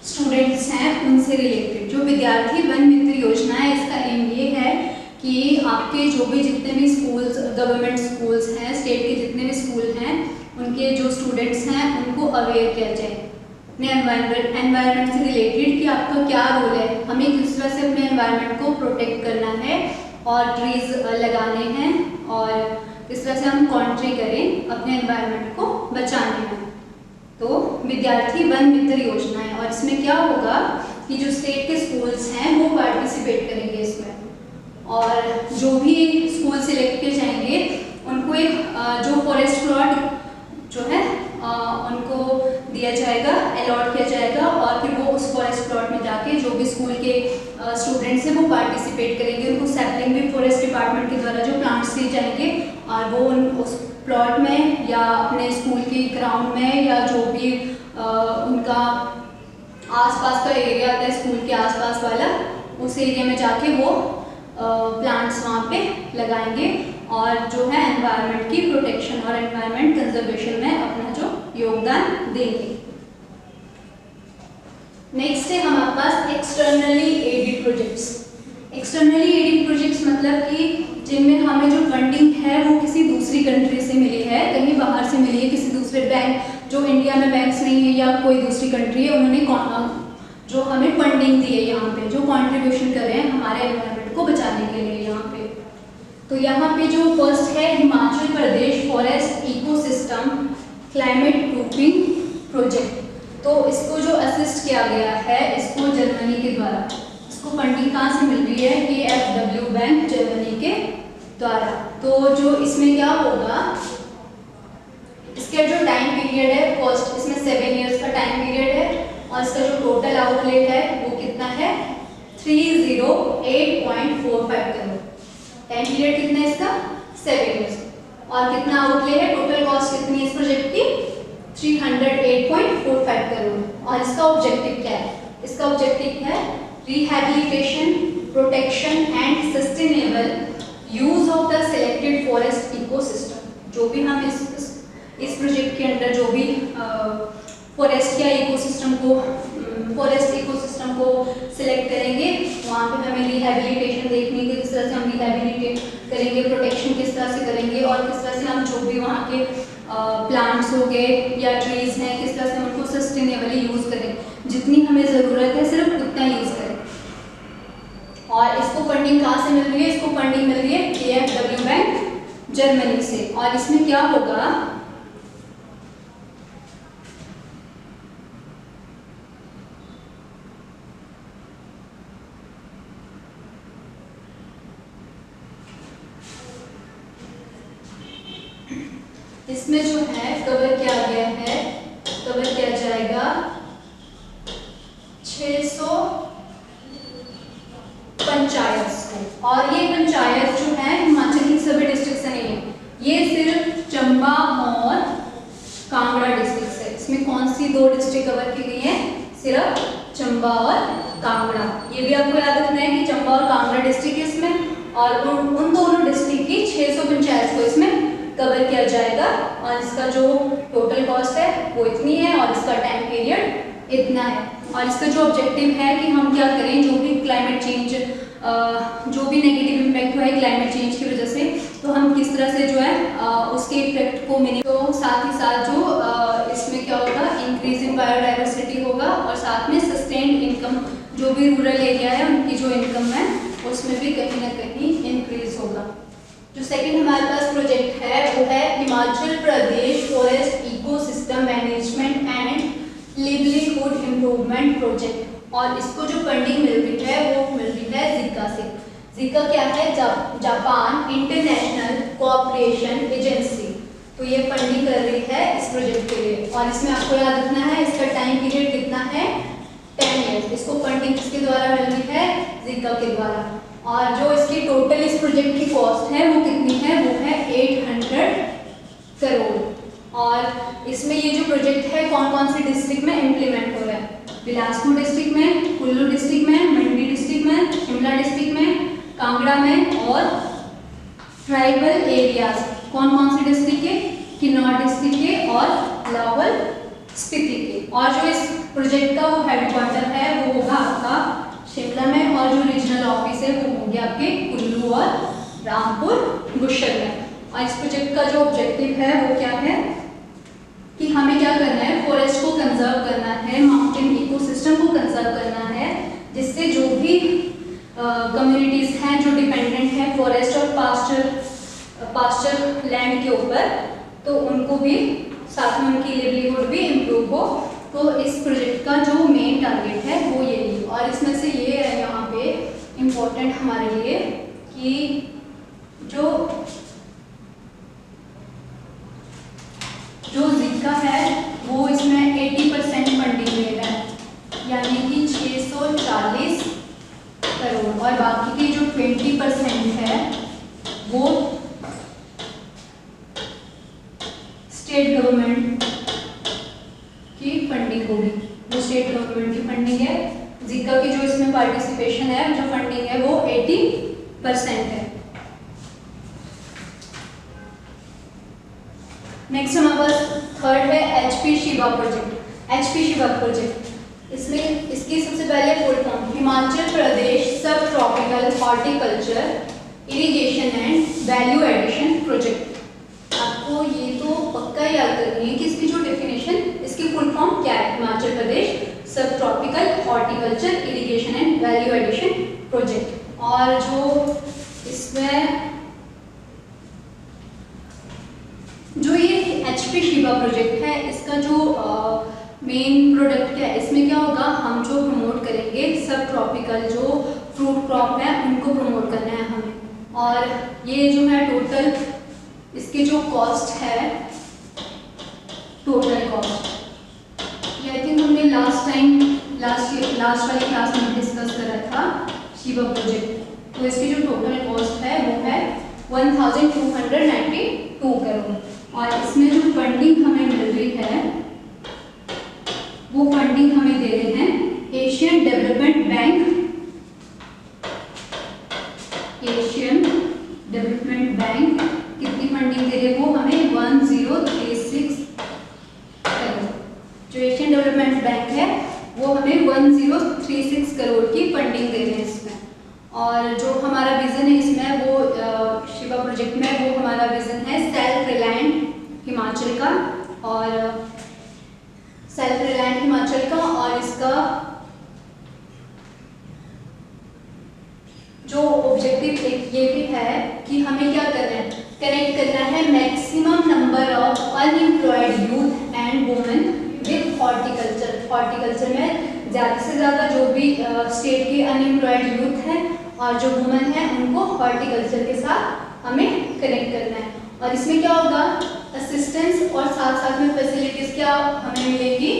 स्टूडेंट्स हैं उनसे रिलेटेड। जो विद्यार्थी वन मित्र योजना है, इसका एम ये है कि आपके जो भी जितने भी स्कूल्स, गवर्नमेंट स्कूल्स हैं, स्टेट के जितने भी स्कूल हैं, उनके जो स्टूडेंट्स हैं उनको अवेयर किया जाए अपने एनवायरनमेंट से रिलेटेड कि आपका क्या रोल है, हमें किस तरह से अपने एनवायरनमेंट को प्रोटेक्ट करना है और ट्रीज लगाने हैं, और किस तरह से हम कॉन्ट्री करें अपने एनवायरनमेंट को बचाने में। तो विद्यार्थी वन मित्र योजना है, और इसमें क्या होगा कि जो स्टेट के स्कूल्स हैं वो पार्टिसिपेट करेंगे इसमें, और जो भी स्कूल सिलेक्ट किए जाएंगे उनको एक जो फॉरेस्ट प्लॉट जो है उनको दिया जाएगा, अलॉट किया जाएगा, और फिर वो उस फॉरेस्ट प्लॉट में जाके जो भी स्कूल के स्टूडेंट्स हैं वो पार्टिसिपेट करेंगे। उनको सैपलिंग भी फॉरेस्ट डिपार्टमेंट के द्वारा जो प्लांट्स दिए जाएंगे, और वो उस प्लॉट में या अपने स्कूल के ग्राउंड में या जो भी उनका आसपास का एरिया आता है स्कूल के आसपास वाला, उस एरिया में जाके वो प्लांट्स वहाँ पे लगाएंगे, और जो है एनवायरनमेंट की प्रोटेक्शन और एनवायरनमेंट कंजर्वेशन में अपना जो योगदान देंगे। नेक्स्ट है हमारे पास externally aided projects. Externally aided projects मतलब कि जिनमें हमें जो फंडिंग है वो किसी दूसरी कंट्री से मिली है, कहीं बाहर से मिली है, किसी दूसरे बैंक, जो इंडिया में बैंक्स नहीं है या कोई दूसरी कंट्री है, उन्होंने जो हमें फंडिंग दी है, यहाँ पे जो कंट्रीब्यूशन कर रहे हैं हमारे एनवायरनमेंट को बचाने के लिए यहाँ पे। तो यहाँ पे जो फर्स्ट है Himachal Pradesh forest ecosystem climate proofing project. तो इसको जो असिस्ट किया गया है इसको जर्मनी के द्वारा, इसको फंडिंग कहाँ से मिल रही है, KfW बैंक जर्मनी के द्वारा। तो जो इसमें क्या होगा, इसका जो टाइम पीरियड है फर्स्ट, इसमें 7 इयर्स का टाइम पीरियड है, और इसका जो टोटल आउटलेट है वो कितना है 308.45 करोड़। टाइम पीरियड कितना है इसका 7 इयर्स, और कितना आउटले है, टोटल कॉस्ट कितनी है इस प्रोजेक्ट की 308.45 करोड़। और इसका ऑब्जेक्टिव क्या है, इसका ऑब्जेक्टिव है rehabilitation, protection and sustainable use of the selected forest ecosystem. जो भी हम इस प्रोजेक्ट के अंदर जो भी फॉरेस्ट या इकोसिस्टम को सिलेक्ट करेंगे, वहाँ पे हमें रिहैबिलिटेशन देखने की, किस तरह से हम रिहैबिलिटेट करेंगे, प्रोटेक्शन किस तरह से करेंगे, और किस तरह से हम जो भी वहाँ के प्लांट्स हो गए या ट्रीज हैं किस तरह से उनको सस्टेनेबली यूज़ करें, जितनी हमें ज़रूरत है सिर्फ उतना यूज़ करें। और इसको फंडिंग कहाँ से मिल रही है, इसको फंडिंग मिल रही है KfW बैंक जर्मनी से। और इसमें क्या होगा, इसमें जो है कवर किया गया है, कवर किया जाएगा 600 पंचायत को। और ये पंचायत जो है हिमाचल की सभी डिस्ट्रिक्ट से नहीं है, ये सिर्फ चंबा और कांगड़ा डिस्ट्रिक्ट से। इसमें कौन सी दो डिस्ट्रिक्ट कवर की गई है? सिर्फ चंबा और कांगड़ा। ये भी आपको याद रखना है कि चंबा और कांगड़ा डिस्ट्रिक्ट है इसमें, और उन दोनों डिस्ट्रिक्ट की 600 पंचायत को इसमें कवर किया जाएगा। और इसका जो टोटल कॉस्ट है वो इतनी है और इसका टाइम पीरियड इतना है। और इसका जो ऑब्जेक्टिव है कि हम क्या करें, जो भी क्लाइमेट चेंज, जो भी नेगेटिव इम्पैक्ट हुआ है क्लाइमेट चेंज की वजह से, तो हम किस तरह से जो है उसके इफेक्ट को मिनिमम, तो साथ ही साथ जो इसमें क्या होगा, इंक्रीज इन बायोडाइवर्सिटी होगा, और साथ में सस्टेन्ड इनकम, जो भी रूरल एरिया है उनकी जो इनकम है उसमें भी कहीं ना कहीं इंक्रीज होगा। जो सेकंड हमारे पास प्रोजेक्ट है वो है Himachal Pradesh forest ecosystem management and livelihood improvement project. और इसको जो फंडिंग मिल रही है वो मिल रही है जिका से। जिका क्या है? Japan international cooperation agency. तो ये फंडिंग कर रही है इस प्रोजेक्ट के लिए। और इसमें आपको याद रखना है इसका टाइम पीरियड कितना है? 10 ईयर्स। इसको फंडिंग किसके द्वारा मिल रही है? जिका के द्वारा। और जो इसकी टोटल इस प्रोजेक्ट की कॉस्ट है वो कितनी है? वो है 800 करोड़। और इसमें ये जो प्रोजेक्ट है कौन कौन से डिस्ट्रिक्ट में इम्प्लीमेंट हो रहा है? बिलासपुर डिस्ट्रिक्ट में, कुल्लू डिस्ट्रिक्ट में, मंडी डिस्ट्रिक्ट में, शिमला डिस्ट्रिक्ट में, कांगड़ा में, और ट्राइबल एरियाज कौन कौन से डिस्ट्रिक्ट के? किन्नौर डिस्ट्रिक्ट के और लाहौल स्पीति के। और जो इस प्रोजेक्ट का वो हेडक्वार्टर है वो होगा आपका शिमला में, और जो रीजनल ऑफिस है वो होंगे आपके कुल्लू और रामपुर गुशल में। और इस प्रोजेक्ट का जो ऑब्जेक्टिव है वो क्या है कि हमें क्या करना है? फॉरेस्ट को कंजर्व करना है, माउंटेन इकोसिस्टम को कंजर्व करना है, जिससे जो भी कम्युनिटीज हैं जो डिपेंडेंट हैं फॉरेस्ट और पास्चर लैंड के ऊपर, तो उनको भी साथ में उनकी लिवलीहुड भी इम्प्रूव हो। तो इस प्रोजेक्ट का जो मेन टारगेट है वो यही। और इसमें से ये है यहाँ पे इम्पोर्टेंट हमारे लिए कि जो जिका है वो इसमें 80% फंडिंग ले रहा है, यानी कि 640 करोड़। और बाकी की जो 20% है वो स्टेट गवर्नमेंट की फंडिंग होगी। वो स्टेट गवर्नमेंट की फंडिंग है। जिका की जो इसमें पार्टिसिपेशन है, जो फंडिंग है वो 80% है। नेक्स्ट हमारे पास थर्ड है HP Shiva project. HP Shiva project, इसमें इसकी सबसे पहले full form Himachal Pradesh sub tropical horticulture irrigation and value addition project. आपको ये तो पक्का याद करनी है कि इसकी जो डेफिनेशन, इसकी फुल फॉर्म क्या है? Himachal Pradesh sub tropical horticulture irrigation and value addition project. और जो इसमें जो ये HP शिवा प्रोजेक्ट है, इसका जो मेन प्रोडक्ट क्या है, इसमें क्या होगा, हम जो प्रमोट करेंगे सब ट्रॉपिकल जो फ्रूट क्रॉप है उनको प्रमोट करना है हमें। और ये जो है टोटल इसके जो कॉस्ट है, टोटल कॉस्ट ये आई थिंक हमने लास्ट वाली क्लास में डिस्कस करा था शिवा प्रोजेक्ट। तो इसकी जो टोटल कॉस्ट है वो है 1292 करोड़। और इसमें जो फंडिंग हमें मिल रही है वो फंडिंग हमें दे रहे हैं Asian development bank. Asian development bank कितनी फंडिंग दे रहे हैं? वो हमें 1036 करोड़। जो एशियन डेवलपमेंट बैंक है वो हमें 1036 करोड़ की फंडिंग दे रहे हैं इसमें। और जो हमारा विजन है इसमें, वो शिवा प्रोजेक्ट में वो हमारा विजन है सेल्फ रिलायंट हिमाचल का, और सेल्फ रिलायंट हिमाचल का। और इसका जो ऑब्जेक्टिव ये भी है कि हमें क्या करना है? कनेक्ट करना है maximum number of unemployed youth and women with horticulture. Horticulture में ज़्यादा से ज़्यादा जो भी स्टेट के अनएम्प्लॉयड यूथ हैं और जो वुमेन है उनको हॉर्टिकल्चर के साथ हमें कनेक्ट करना है। और इसमें क्या होगा, असिस्टेंस और साथ साथ में फैसिलिटीज क्या हमें मिलेगी।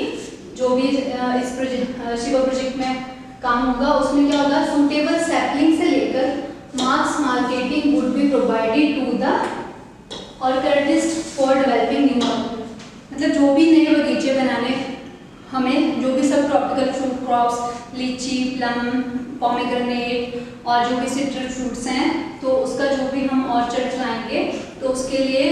जो भी इस प्रोजेक्ट शिवा प्रोजेक्ट में काम होगा उसमें क्या होगा, सूटेबल सैपलिंग से लेकर mass marketing would be provided to the orchardist for developing new market. मतलब जो भी नए बगीचे बनाने हमें, जो भी सब ट्रॉपिकल फ्रूट क्रॉप्स, लीची, प्लम, पोमेग्रेनेट और जो भी सिट्रस फ्रूट्स हैं, तो उसका जो भी हम ऑर्चर्ड लाएंगे तो उसके लिए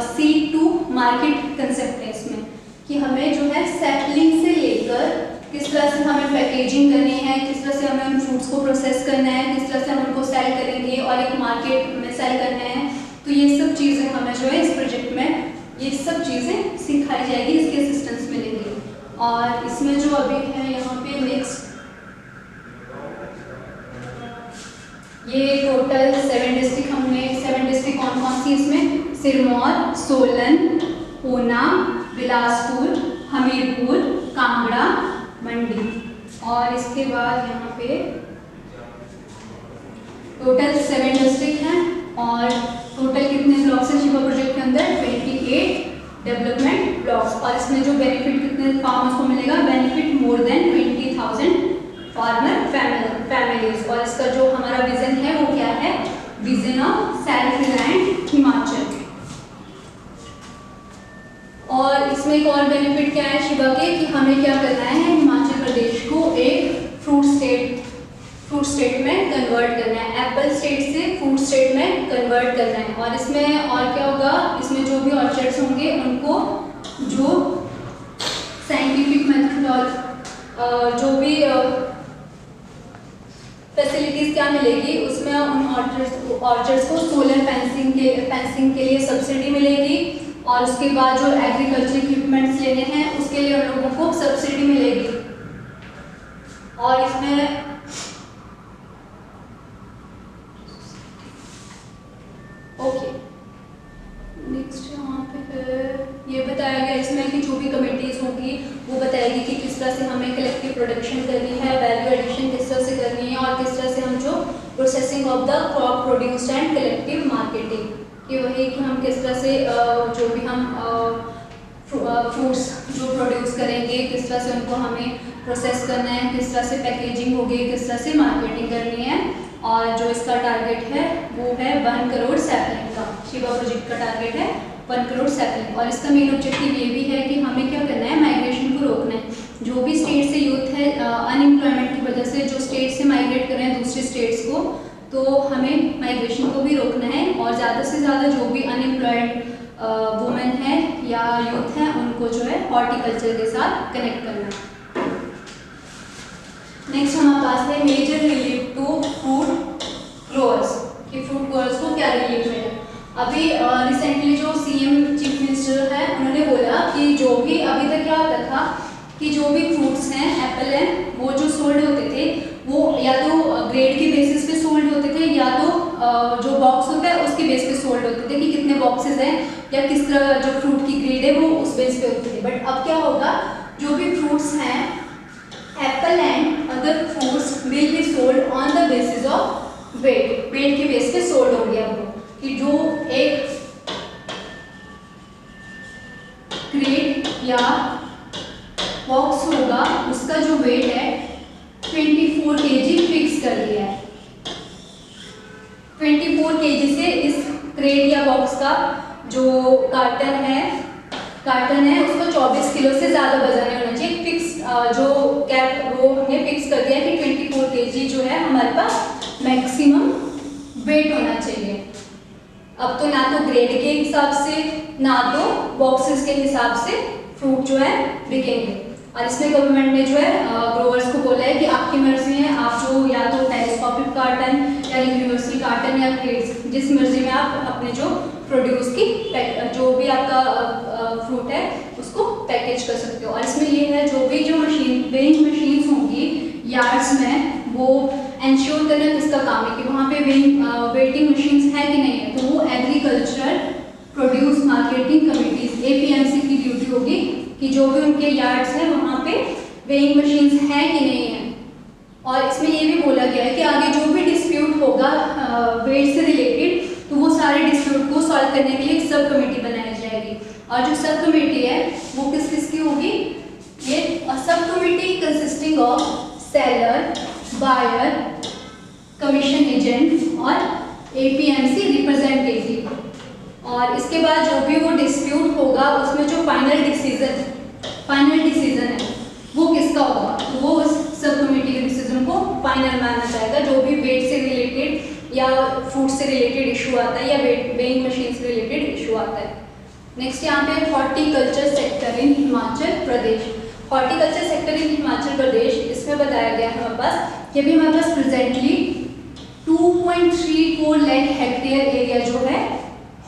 सीड टू मार्केट कंसेप्ट है इसमें, कि हमें जो है सैपलिंग से लेकर किस तरह से हमें पैकेजिंग करनी है, किस तरह से हमें उन फ्रूट्स को प्रोसेस करना है, किस तरह से हम उनको सेल करेंगे और एक मार्केट में सेल करना है। तो ये सब चीज़ें हमें जो है इस प्रोजेक्ट में ये सब चीज़ें सिखाई जाएगी, इसके असिस्टेंस मिलेंगे। और इसमें जो अभी है यहाँ पे नेक्स्ट, ये टोटल 7 डिस्ट्रिक्ट हमने 7 डिस्ट्रिक्ट कौन कौन सी इसमें, सिरमौर, सोलन, ऊना, बिलासपुर, हमीरपुर, कांगड़ा, मंडी। और इसके बाद यहाँ पे टोटल 7 डिस्ट्रिक्ट हैं और टोटल कितने ब्लॉक्स हैं शिवा प्रोजेक्ट के अंदर, 28 डेवलपमेंट ब्लॉक्स। और इसमें जो बेनिफिट कितने फार्मर्स को मिलेगा, benefit more than 20,000 farmer families. और इसका जो हमारा विजन है वो क्या है, vision of self reliant Himachal. और इसमें एक और बेनिफिट क्या है शिवा के, कि हमें क्या करना है, हिमाचल प्रदेश को एक फ्रूट स्टेट में कन्वर्ट करना है, एप्पल स्टेट से फ्रूट स्टेट में कन्वर्ट करना है। और इसमें और क्या होगा, इसमें जो भी ऑर्चर्ड्स होंगे उनको जो साइंटिफिक मेथड जो भी फैसिलिटीज क्या मिलेगी, उसमें उन ऑर्चर्ड्स को सोलर फेंसिंग के लिए सब्सिडी मिलेगी। और उसके बाद जो एग्रीकल्चर इक्विपमेंट्स लेने हैं उसके लिए उन लोगों को सब्सिडी मिलेगी। और इसमें ओके नेक्स्ट यहाँ पे फिर ये बताया गया इसमें कि जो भी कमेटीज होगी वो बताएगी कि किस तरह से हमें कलेक्टिव प्रोडक्शन करनी है, वैल्यू एडिशन किस तरह से करनी है और किस तरह से हम जो processing of the crop produced and collective marketing, कि वही कि हम किस तरह से जो भी हम फ्रूट्स जो प्रोड्यूस करेंगे किस तरह से उनको हमें प्रोसेस करना है, किस तरह से पैकेजिंग होगी, किस तरह से मार्केटिंग करनी है। और जो इसका टारगेट है वो है 1 करोड़ सैपलिंग का, शिवा प्रोजेक्ट का टारगेट है 1 करोड़ सैपलिंग। और इसका मेन ऑब्जेक्टिव ये भी है कि हमें क्या करना है, माइग्रेशन को रोकना है। जो भी स्टेट से यूथ है अनएम्प्लॉयमेंट की वजह से जो स्टेट से माइग्रेट कर रहे हैं दूसरे स्टेट्स को, तो हमें माइग्रेशन को भी रोकना है और ज़्यादा से ज़्यादा जो भी अनएम्प्लॉयड वुमेन है या यूथ है उनको जो है हॉर्टिकल्चर के साथ कनेक्ट करना है। नेक्स्ट हमारे पास है major relief to fruit growers, कि फ्रूट ग्रोअर्स को क्या रिलीफ मिले। अभी रिसेंटली जो सीएम चीफ मिनिस्टर है उन्होंने बोला कि जो भी अभी तक क्या होता था कि जो भी फ्रूट्स हैं एप्पल हैं वो जो सोल्ड होते थे वो या तो ग्रेड के बेसिस पे सोल्ड होते थे या तो जो बॉक्स होता है उसके बेस पे सोल्ड होते थे कि कितने बॉक्सेस हैं या किस तरह जो फ्रूट की ग्रेड है वो उस बेस पे होते थे। बट अब क्या होगा, जो भी फ्रूट्स हैं apple and other fruits will be sold on the basis of weight के बेस पे सोल्ड होंगे। अब कि जो एक ग्रेड या बॉक्स होगा उसका जो वेट है 24 kg फिक्स कर दिया है। 24 kg से इस क्रेट या बॉक्स का जो कार्टन है उसको 24 किलो से ज़्यादा वजन नहीं होना चाहिए। फिक्स जो कैप वो हमने फिक्स कर दिया कि 24 kg जो है हमारे पास मैक्सिमम वेट होना चाहिए। अब तो ना तो ग्रेड के हिसाब से ना तो बॉक्सेस के हिसाब से फ्रूट जो है बिकेंगे। और इसमें गवर्नमेंट ने जो है ग्रोवर्स को बोला है कि आपकी मर्जी है, आप जो या तो टेलीस्कोपिक कार्टन या यूनिवर्सल कार्टन या क्रेट्स जिस मर्जी में आप अपने जो प्रोड्यूस की जो भी आपका फ्रूट है उसको पैकेज कर सकते हो। और इसमें ये है जो भी जो वेइंग मशीन्स होंगी यार्ड्स में वो इंश्योर करना किसका काम है कि वहाँ पे वेटिंग मशीन्स है कि नहीं है, तो वो agricultural produce marketing committees APMC की ड्यूटी होगी कि जो भी उनके यार्ड्स हैं वहाँ पे वेइंग मशीन्स हैं कि नहीं है। और इसमें ये भी बोला गया है कि आगे जो भी डिस्प्यूट होगा वेट से रिलेटेड तो वो सारे डिस्प्यूट को सॉल्व करने के लिए एक सब कमेटी बनाई जाएगी। और जो सब कमेटी है वो किस किस की होगी, ये सब committee consisting of seller, buyer, commission agent और एपीएमसी रिप्रेजेंटेटिव। और इसके बाद जो भी वो डिस्प्यूट होगा उसमें जो फाइनल डिसीजन है वो किसका होगा, तो वो उस सब कमेटी के डिसीजन को फाइनल माना जाएगा। जो भी वेट से रिलेटेड या फूड से रिलेटेड इशू आता है या वेइंग मशीन से रिलेटेड इशू आता है। नेक्स्ट यहाँ पे horticulture sector in Himachal Pradesh. Horticulture sector in Himachal Pradesh, इसमें बताया गया है हमारे पास कि अभी हमारे पास प्रेजेंटली 2.34 लाख हेक्टेयर एरिया जो है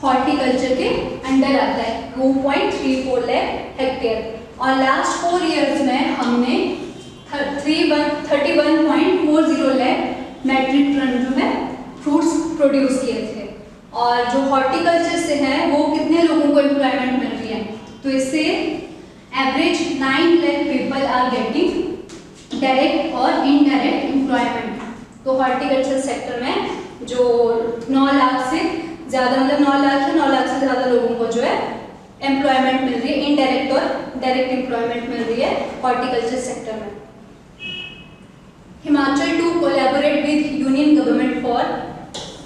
हॉर्टिकल्चर के अंडर आता है, 2.34 लाख हेक्टेयर। और लास्ट 4 इयर्स में हमने 31.40 लाख मैट्रिक टन जो है फ्रूट्स प्रोड्यूस किए थे। और जो हॉर्टिकल्चर से है वो कितने लोगों को एम्प्लॉयमेंट मिल रही है, तो इससे average 9 lakh people are getting direct और इनडायरेक्ट एम्प्लॉयमेंट। तो हॉर्टिकल्चर सेक्टर में जो 9 लाख से ज़्यादा, मतलब 9 लाख या 9 लाख से ज़्यादा लोगों को जो है एम्प्लॉयमेंट मिल रही है, इनडायरेक्ट और डायरेक्ट एम्प्लॉयमेंट मिल रही है हॉर्टिकल्चर सेक्टर में। Himachal to collaborate with union government for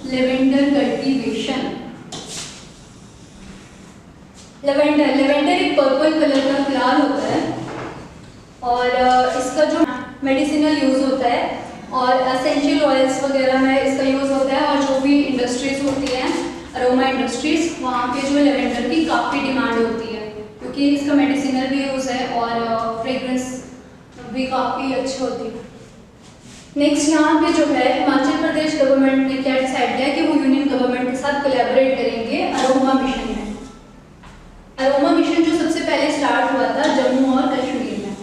lavender cultivation. Lavender एक पर्पल कलर का फ्लावर होता है और इसका जो मेडिसिनल यूज होता है और एसेंशियल ऑयल्स वगैरह में इसका यूज होता है। और जो भी इंडस्ट्रीज होती हैं, अरोमा इंडस्ट्रीज, वहाँ पे जो लेवेंडर की काफ़ी डिमांड होती है क्योंकि इसका मेडिसिनल भी यूज है और फ्रेग्रेंस भी काफ़ी अच्छी होती है। नेक्स्ट यहाँ पे जो है हिमाचल प्रदेश गवर्नमेंट ने क्या डिसाइड किया कि वो यूनियन गवर्नमेंट के साथ कोलैबोरेट करेंगे अरोमा मिशन में। अरोमा मिशन जो सबसे पहले स्टार्ट हुआ था जम्मू और कश्मीर में,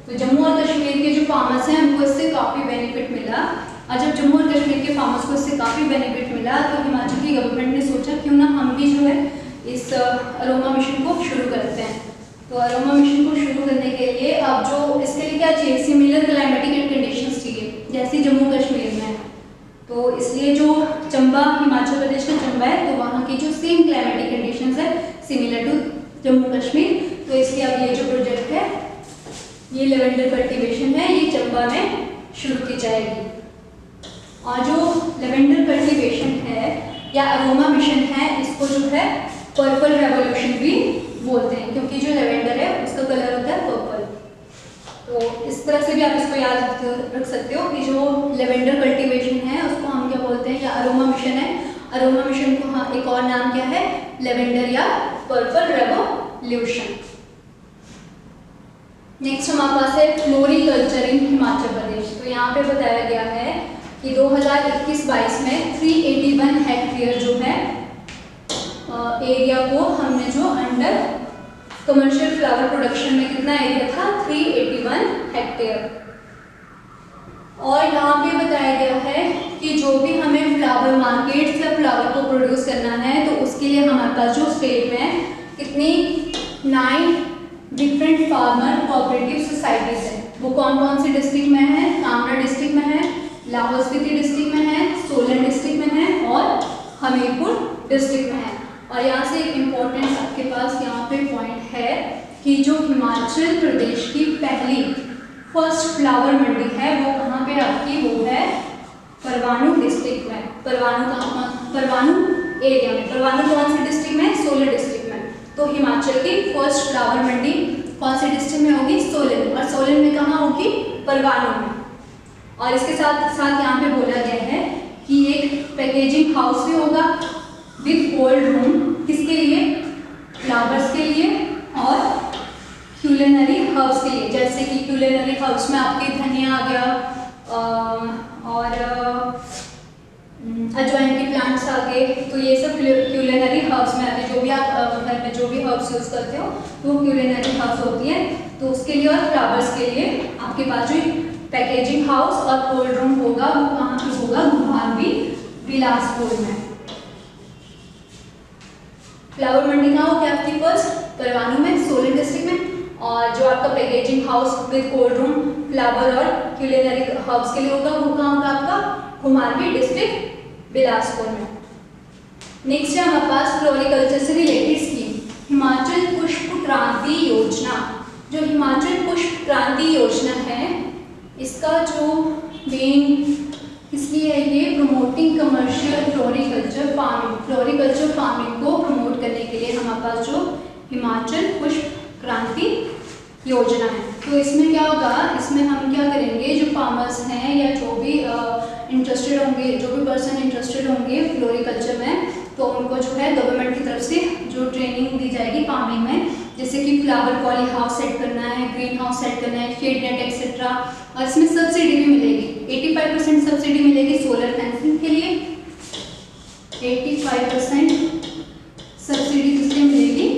तो जम्मू और कश्मीर के जो फार्मर्स हैं उनको इससे काफ़ी बेनिफिट मिला। और जब जम्मू और कश्मीर के फार्मर्स को इससे काफ़ी बेनिफिट मिला तो हिमाचल की गवर्नमेंट ने सोचा क्यों ना हम भी जो है इस अरोमा मिशन को शुरू करते हैं। तो अरोमा मिशन को शुरू करने के लिए अब जो इसके लिए क्या चाहिए, सिमिलर क्लाइमेटिक कंडीशंस चाहिए जैसे जम्मू कश्मीर में। तो इसलिए जो चंबा, हिमाचल प्रदेश का चंबा है, तो वहाँ की जो सेम क्लाइमेटिक कंडीशंस है सिमिलर टू जम्मू कश्मीर, तो इसलिए अब ये जो प्रोजेक्ट है, ये लेवेंडर कल्टीवेशन है, ये चंबा में शुरू की जाएगी। और जो लेवेंडर कल्टीवेशन है या अरोमा मिशन है, इसको जो है पर्पल रेवोल्यूशन भी बोलते हैं क्योंकि जो लेवेंडर है उसका कलर होता है पर्पल। तो इस तरह से भी आप इसको याद रख सकते हो कि जो लेवेंडर कल्टीवेशन है उसको हम क्या बोलते हैं, या अरोमा मिशन है। अरोमा मिशन को हाँ एक और नाम क्या है, लेवेंडर या पर्पल रेवोल्यूशन। नेक्स्ट हमारे पास है फ्लोरिकल्चर इन हिमाचल प्रदेश। तो यहाँ पे बताया गया है कि 2021-22 में 381 हेक्टेयर जो है एरिया को हमने जो अंडर कमर्शियल फ्लावर प्रोडक्शन में कितना एरिया था, 381 हेक्टेयर। और यहाँ पे बताया गया है कि जो भी हमें फ्लावर मार्केट से फ्लावर को प्रोड्यूस करना है तो उसके लिए हमारे पास जो स्टेट में कितनी 9 डिफरेंट फार्मर कोऑपरेटिव सोसाइटीज है। वो कौन कौन से डिस्ट्रिक्ट में है, कांगड़ा डिस्ट्रिक्ट में है, लाहौल स्पीति डिस्ट्रिक्ट में है, सोलन डिस्ट्रिक्ट में है और हमीरपुर डिस्ट्रिक्ट में है। और यहाँ से एक इम्पोर्टेंट आपके पास यहाँ पे पॉइंट है कि जो हिमाचल प्रदेश की पहली फर्स्ट फ्लावर मंडी है वो कहाँ पे आपकी, वो है परवाणू डिस्ट्रिक्ट में। परवाणू एरिया में। परवाणू कौन से डिस्ट्रिक्ट में, सोलन डिस्ट्रिक्ट में। तो हिमाचल की फर्स्ट फ्लावर मंडी कौन से डिस्ट्रिक्ट में होगी, सोलन। और सोलन में कहाँ होगी, परवाणू में। और इसके साथ साथ यहाँ पे बोला गया है कि एक पैकेजिंग हाउस भी होगा विद कोल्ड रूम, किसके लिए, फ्लावर्स के लिए और क्यूलिनरी हर्ब्स के लिए। जैसे कि क्यूलिनरी हर्ब्स में आपके धनिया आ गया और अजवाइन के प्लांट्स आ गए, तो ये सब क्यूलिनरी हर्ब्स में आते हैं। जो भी आप घर में जो भी हर्ब्स यूज़ करते हो तो क्यूलिनरी हर्ब्स होती है, तो उसके लिए और फ्लावर्स के लिए आपके पास जो पैकेजिंग हाउस और कोल्ड रूम होगा वो कहाँ पे होगा, घुमारवी बिलासपुर में। फ्लावर मंडी कहाँ होगी आपकी फर्स्ट, परवाणू में, सोलन डिस्ट्रिक्ट में। और जो आपका packaging house with cold room, flower और क्यूलिनरी हर्ब्स के लिए होगा वो कहाँ होगा आपका, घुमारवी डिस्ट्रिक्ट बिलासपुर में। नेक्स्ट है हमारे पास फ्लोरिकल्चर से रिलेटेड स्कीम। हिमाचल क्रांति योजना, जो हिमाचल पुष्प क्रांति योजना है, इसका जो मेन इसलिए है ये प्रोमोटिंग कमर्शियल फ्लोरिकल्चर फार्मिंग को प्रमोट करने के लिए हमारे पास जो हिमाचल पुष्प क्रांति योजना है। तो इसमें क्या होगा, इसमें हम क्या करेंगे, जो फार्मर्स हैं या जो भी इंटरेस्टेड होंगे, जो भी पर्सन इंटरेस्टेड होंगे फ्लोरिकल्चर में, तो उनको जो है गवर्नमेंट की तरफ से जो ट्रेनिंग दी जाएगी फार्मिंग में, जैसे कि फ्लावर पॉली हाउस सेट करना है, ग्रीन हाउस सेट करना है, शेड नेट एक्सेट्रा। और इसमें सब्सिडी भी मिलेगी, 85% सब्सिडी मिलेगी सोलर फेंसिंग के लिए, 85% सब्सिडी किसलिए मिलेगी,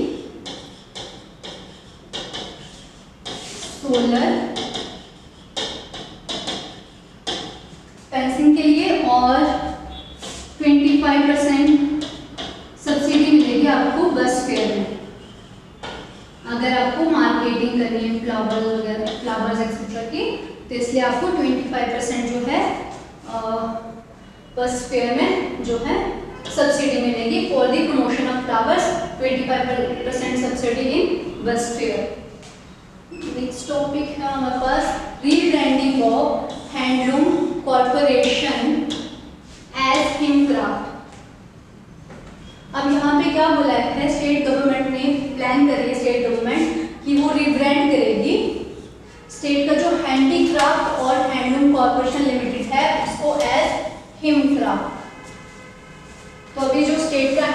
सोलर फेंसिंग के लिए, और 25% सब्सिडी मिलेगी आपको बस फेयर में, अगर आपको मार्केटिंग करनी है फ्लावर्स वगैरह, फ्लावर्स एक्सेट्रा की, तो इसलिए आपको 25% जो है बस फेयर में जो है सब्सिडी मिलेगी for the promotion of flowers, 25% subsidy in bus fare. Next topic है हमारे पास rebranding of handloom corporation as Himcraft. अब यहाँ पे क्या बोला है, स्टेट गवर्नमेंट ने प्लान कर रही है, स्टेट गवर्नमेंट कि वो रीब्रांड करेगी स्टेट का जो हैंडीक्राफ्ट और हैंडलूम कॉर्पोरेशन लिमिटेड है उसको एज हिमक्राफ्ट। तो अभी जो स्टेट का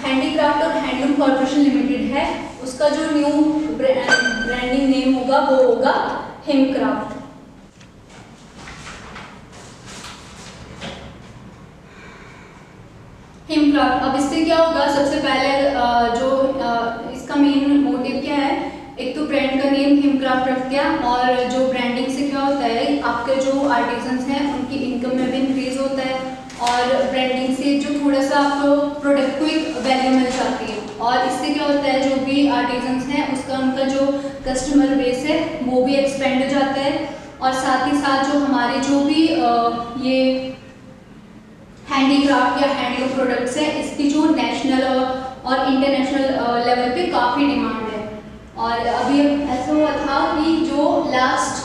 हैंडीक्राफ्ट और हैंडलूम कॉर्पोरेशन लिमिटेड है उसका जो न्यू ब्रांडिंग नेम होगा वो होगा हिमक्राफ्ट। हिमक्राफ्ट, अब इससे क्या होगा, सबसे पहले जो इसका मेन मोटिव क्या है, एक तो ब्रांड का नेम हिमक्राफ्ट रख दिया, और जो ब्रांडिंग से क्या होता है, आपके जो आर्टिजन्स हैं उनकी इनकम में भी इंक्रीज होता है, और ब्रांडिंग से जो थोड़ा सा आपको प्रोडक्ट को एक वैल्यू मिल जाती है, और इससे क्या होता है, जो भी आर्टिजन्स हैं उसका उनका जो कस्टमर बेस है वो भी एक्सपेंड हो जाता है, और साथ ही साथ जो हमारे जो भी ये हैंडीक्राफ्ट या हैंडलूम प्रोडक्ट्स हैं इसकी जो नेशनल और इंटरनेशनल लेवल पे काफ़ी डिमांड है। और अभी ऐसा हुआ था कि जो लास्ट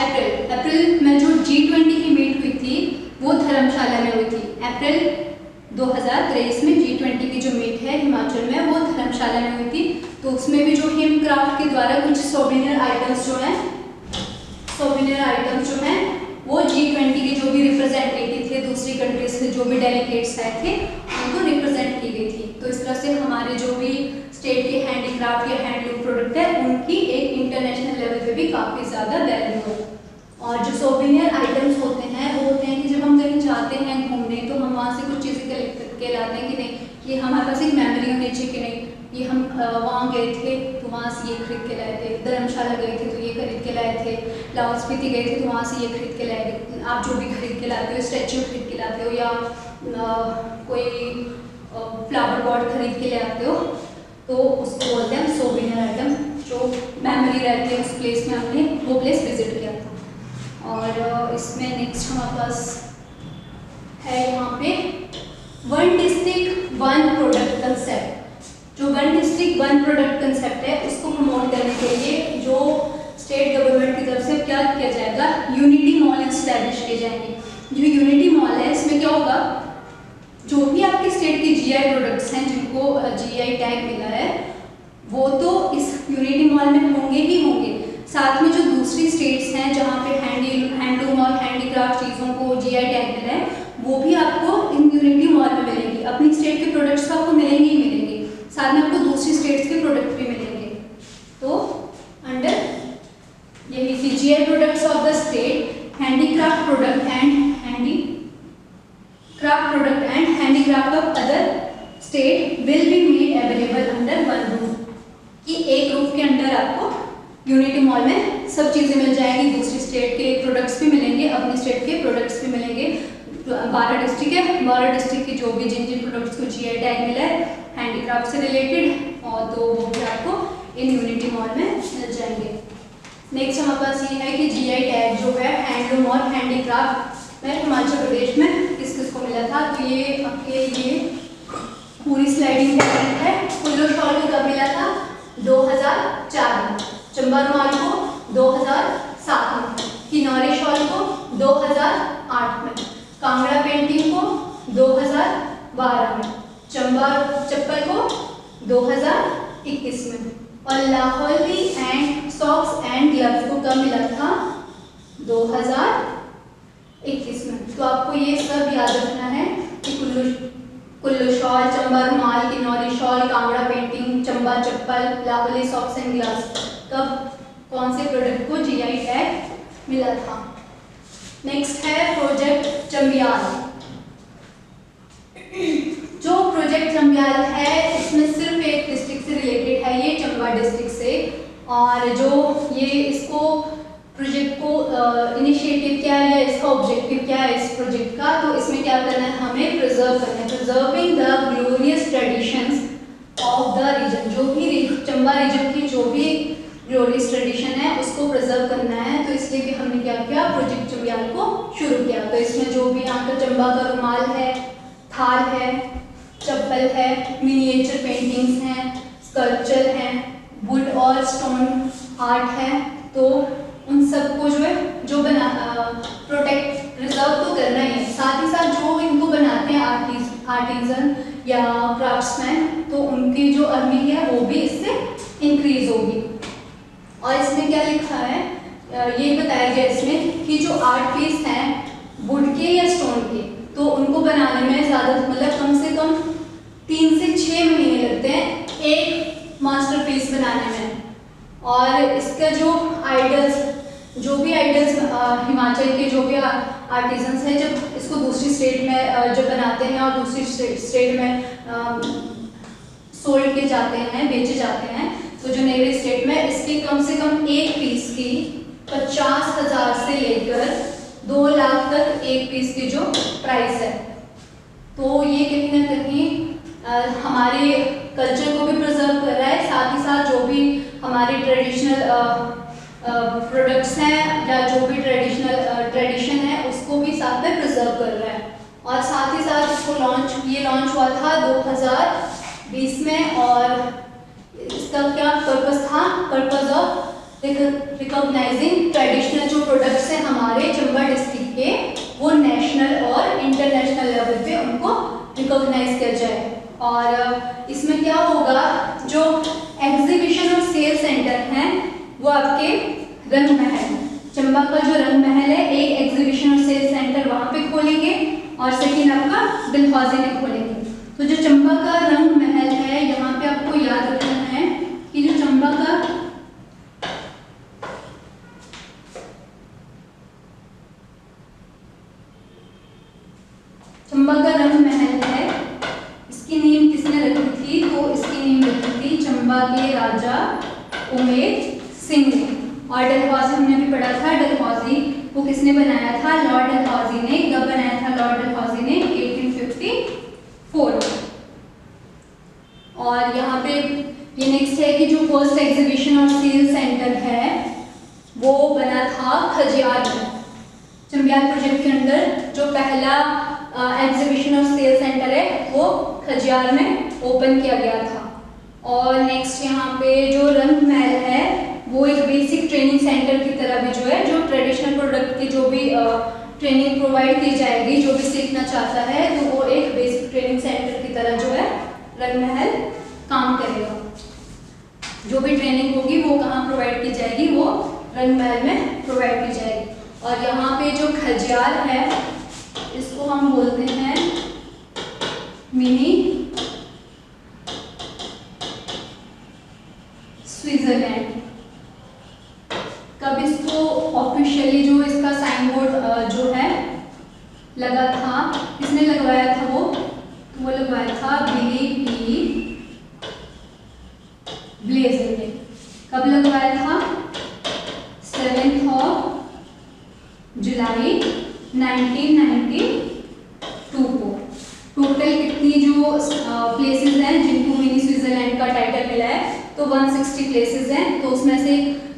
अप्रैल में जो G20 की मीट हुई थी वो धर्मशाला में हुई थी। अप्रैल 2023 में G20 की जो मीट है हिमाचल में वो धर्मशाला में हुई थी। तो उसमें भी जो हिमक्राफ्ट के द्वारा कुछ सोवेनियर आइटम्स जो हैं वो G20 के जो भी रिप्रेजेंटेटिव थे दूसरी कंट्रीज से, जो भी डेलीगेट्स आए थे उनको रिप्रेजेंट की गई थी। तो इस तरह से हमारे जो भी स्टेट के हैंडीक्राफ्ट या हैंडलूम प्रोडक्ट है उनकी एक इंटरनेशनल लेवल पे भी काफ़ी ज़्यादा वैल्यू हो। और जो सोवेनियर आइटम्स होते हैं वो होते हैं कि जब हम कहीं जाते हैं घूमने तो हम वहाँ से कुछ चीज़ें कलेक्ट करके लाते हैं कि नहीं, ये हमारे पास एक मेमोरी होनी चाहिए कि नहीं, ये हम वहाँ गए थे तो वहाँ से ये खरीद के लाए थे, धर्मशाला गए थे तो ये खरीद के लाए थे, लाहौल स्पीति गए थे तो वहाँ से ये खरीद के लाए थे। आप जो भी खरीद के लाते हो, स्टैच्यू खरीद के लाते हो या कोई फ्लावर पॉट खरीद के ले आते हो तो उसको बोलते हैं सोवेनियर आइटम, जो मेमोरी रहती है उस प्लेस में हमने वो प्लेस विजिट किया था। और इसमें नेक्स्ट हमारे पास है यहाँ पे one district one product concept. जो one district one product concept है उसको प्रमोट करने के लिए जो स्टेट गवर्नमेंट की तरफ से क्या किया जाएगा, यूनिटी मॉल एस्टैब्लिश किए जाएंगे। जो यूनिटी मॉल है इसमें क्या होगा, जो भी आपके स्टेट के जीआई प्रोडक्ट्स हैं जिनको जीआई टैग मिला है वो तो इस यूनिटी मॉल में होंगे ही होंगे। साथ में जो दूसरी स्टेट्स हैं जहाँ पे हैंडलूम और हैंडीक्राफ्ट चीज़ों को जीआई टैग मिला है वो भी आपको इन यूनिटी मॉल में मिलेंगी। अपनी स्टेट के प्रोडक्ट्स तो आपको मिलेंगे ही मिलेंगे, साथ में आपको दूसरी स्टेट्स के प्रोडक्ट भी मिलेंगे। तो अंडर यही थी GI products of the state, handicraft product and handicraft of other state will be made available under one roof, कि एक रूफ के अंडर आपको यूनिटी मॉल में सब चीज़ें मिल जाएंगी, दूसरी स्टेट के प्रोडक्ट्स भी मिलेंगे, अपनी स्टेट के प्रोडक्ट्स भी मिलेंगे। 12 डिस्ट्रिक्ट है, 12 डिस्ट्रिक्ट के जो भी जिन प्रोडक्ट्स को जीआई टैग मिला है हैंडीक्राफ्ट से रिलेटेड और तो वो भी आपको इन यूनिटी मॉल में मिल जाएंगे। नेक्स्ट हमारे पास ये है कि जीआई टैग जो है हैंडलूम और हैंडीक्राफ्ट में हिमाचल प्रदेश में किस किस को मिला था। तो ये आपके लिए पूरी स्लाइडिंग करेक्ट है। कुल्लू शॉल को कब मिला था? 2004 में। चंबा रुमाल को 2007 में। किन्नौरी शॉल को 2008 में। कांगड़ा पेंटिंग को 2012 में। चंबा चप्पल को 2021 में। और Lahori and socks and gloves को कब मिला था? 2021 में। तो आपको ये सब याद रखना है कि कुल्लू शॉल, चंबा रुमाल, Kinnauri shawl, Kangra painting, Chamba chappal, Lahori socks and gloves कब कौन से प्रोडक्ट को जीआई टैग मिला था। नेक्स्ट है प्रोजेक्ट चंबियाल। जो प्रोजेक्ट चंबियाल है इसमें सिर्फ एक डिस्ट्रिक्ट से रिलेटेड है, ये चंबा डिस्ट्रिक्ट से। और जो ये इसको प्रोजेक्ट को इनिशिएटिव क्या है या इसका ऑब्जेक्टिव क्या है इस प्रोजेक्ट का, तो इसमें क्या करना है, हमें प्रिजर्व करना है। Preserving the glorious traditions of the region. जो भी चंबा रीजन की जो भी ग्लोरियस ट्रेडिशन है उसको प्रिजर्व करना है। तो इसलिए कि हमने क्या किया, प्रोजेक्ट चंबियाल को शुरू किया। तो इसमें जो भी यहाँ पर चंबा का रुमाल है, थाल है, चप्पल है, मिनिएचर पेंटिंग्स हैं, स्कल्पचर हैं, वुड और स्टोन आर्ट है, तो उन सबको जो है जो बना प्रोटेक्ट प्रिजर्व तो करना ही है। साथ ही साथ जो इनको बनाते हैं आर्टिजन या क्राफ्ट्समैन, तो उनकी जो अर्निंग है वो भी इससे इंक्रीज होगी। और इसमें क्या लिखा है, ये बताया गया इसमें कि जो आर्ट पीस हैं वुड के या स्टोन के, तो उनको बनाने में ज़्यादा मतलब कम से कम 3 से 6 महीने लगते हैं एक मास्टरपीस बनाने में। और इसका जो आइडल्स हिमाचल के जो भी आर्टिजन्स हैं, जब इसको दूसरी स्टेट में जब बनाते हैं और दूसरी स्टेट में सोल्ड किए जाते हैं, बेचे जाते हैं, तो जो नेबरी स्टेट में इसकी कम से कम एक पीस की 50,000 से लेकर 2 लाख तक एक पीस की जो प्राइस है। तो ये कहीं ना कहीं हमारे कल्चर को भी प्रिजर्व कर रहा है, साथ ही साथ जो भी हमारे ट्रेडिशनल प्रोडक्ट्स हैं या जो भी ट्रेडिशन है उसको भी साथ में प्रिजर्व कर रहा है। और साथ ही साथ इसको ये लॉन्च हुआ था 2020 में। और इसका क्या पर्पस था, पर्पस ऑफ रिकॉग्नाइजिंग ट्रेडिशनल जो प्रोडक्ट्स हैं हमारे चंबा डिस्ट्रिक्ट के, वो नेशनल और इंटरनेशनल लेवल पे उनको रिकॉग्नाइज किया जाए। और इसमें क्या होगा, जो एग्जीबिशन और सेल सेंटर हैं वो आपके रंग महल, चंबा का जो रंग महल है, एक एग्जीबिशन और सेल सेंटर वहाँ पे खोलेंगे और सेकेंड आपका डलहौजी में खोलेंगे। तो जो चंबा का रंग महल है, यहाँ पे आपको याद रखना है कि जो चंबा का रंग महल है, इसकी नींव किसने रखी थी, तो इसकी नींव रखी थी चंबा के राजा उमेद सिंह ने। और डलहौजी हमने भी पढ़ा था, डलहौजी वो किसने बनाया था, लॉर्ड डलहौजी ने। कब बनाया था लॉर्ड डलहौजी ने? 1854 में। और यहाँ पे ये नेक्स्ट है कि जो फर्स्ट एग्जीबिशन और सेल सेंटर है वो बना था खजियार में। चंबियाल प्रोजेक्ट के अंदर जो पहला एग्जीबिशन और सेल सेंटर है वो खजियार में ओपन किया गया था। और नेक्स्ट यहाँ पे जो रंग महल है वो एक बेसिक ट्रेनिंग सेंटर की तरह भी जो है, जो ट्रेडिशनल प्रोडक्ट की जो भी ट्रेनिंग प्रोवाइड की जाएगी, जो भी सीखना चाहता है तो वो एक बेसिक ट्रेनिंग सेंटर की तरह जो है रंग महल काम करेगा। जो भी ट्रेनिंग होगी वो कहाँ प्रोवाइड की जाएगी, वो रंग महल में प्रोवाइड की जाएगी। और यहाँ पे जो खजियार है इसको हम बोलते हैं मिनी स्विट्जरलैंड। कब इसको ऑफिशियली जो इसका साइन बोर्ड जो है लगा था, किसने लगवाया था वो लगवाया था बिली पी ब्लेजर ने। कब लगवाया था? 7 जुलाई 1992 को। टोटल कितनी जो प्लेसेस हैं जिनको मिनी स्विट्जरलैंड का टाइटल मिला है, तो 160 प्लेसेस हैं। तो उसमें से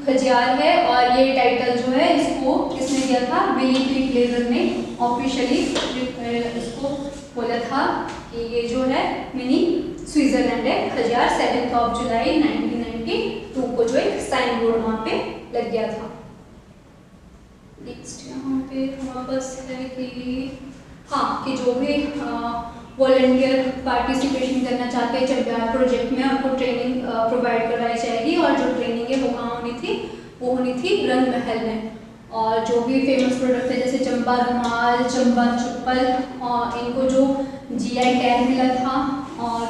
खजियार है और ये टाइटल जो है इसको किसने दिया था? बिली पी ब्लेजर ने ऑफिशियली इसको बोला था कि ये जो है मिनी तैयार 7 जुलाई 1992 को जो एक साइन बोर्ड वहाँ पे लग गया था। नेक्स्ट यहाँ पे हमारे पास है कि हाँ कि जो भी वॉलंटियर पार्टिसिपेशन करना चाहते हैं चंबयार प्रोजेक्ट में, उनको ट्रेनिंग प्रोवाइड करवाई जाएगी। और जो ट्रेनिंग है वो कहाँ होनी थी, वो होनी थी रंग महल में। और जो भी फेमस प्रोडक्ट है जैसे चंबा रुमाल, चंबा चप्पल, और इनको जो जीआई टैग मिला था और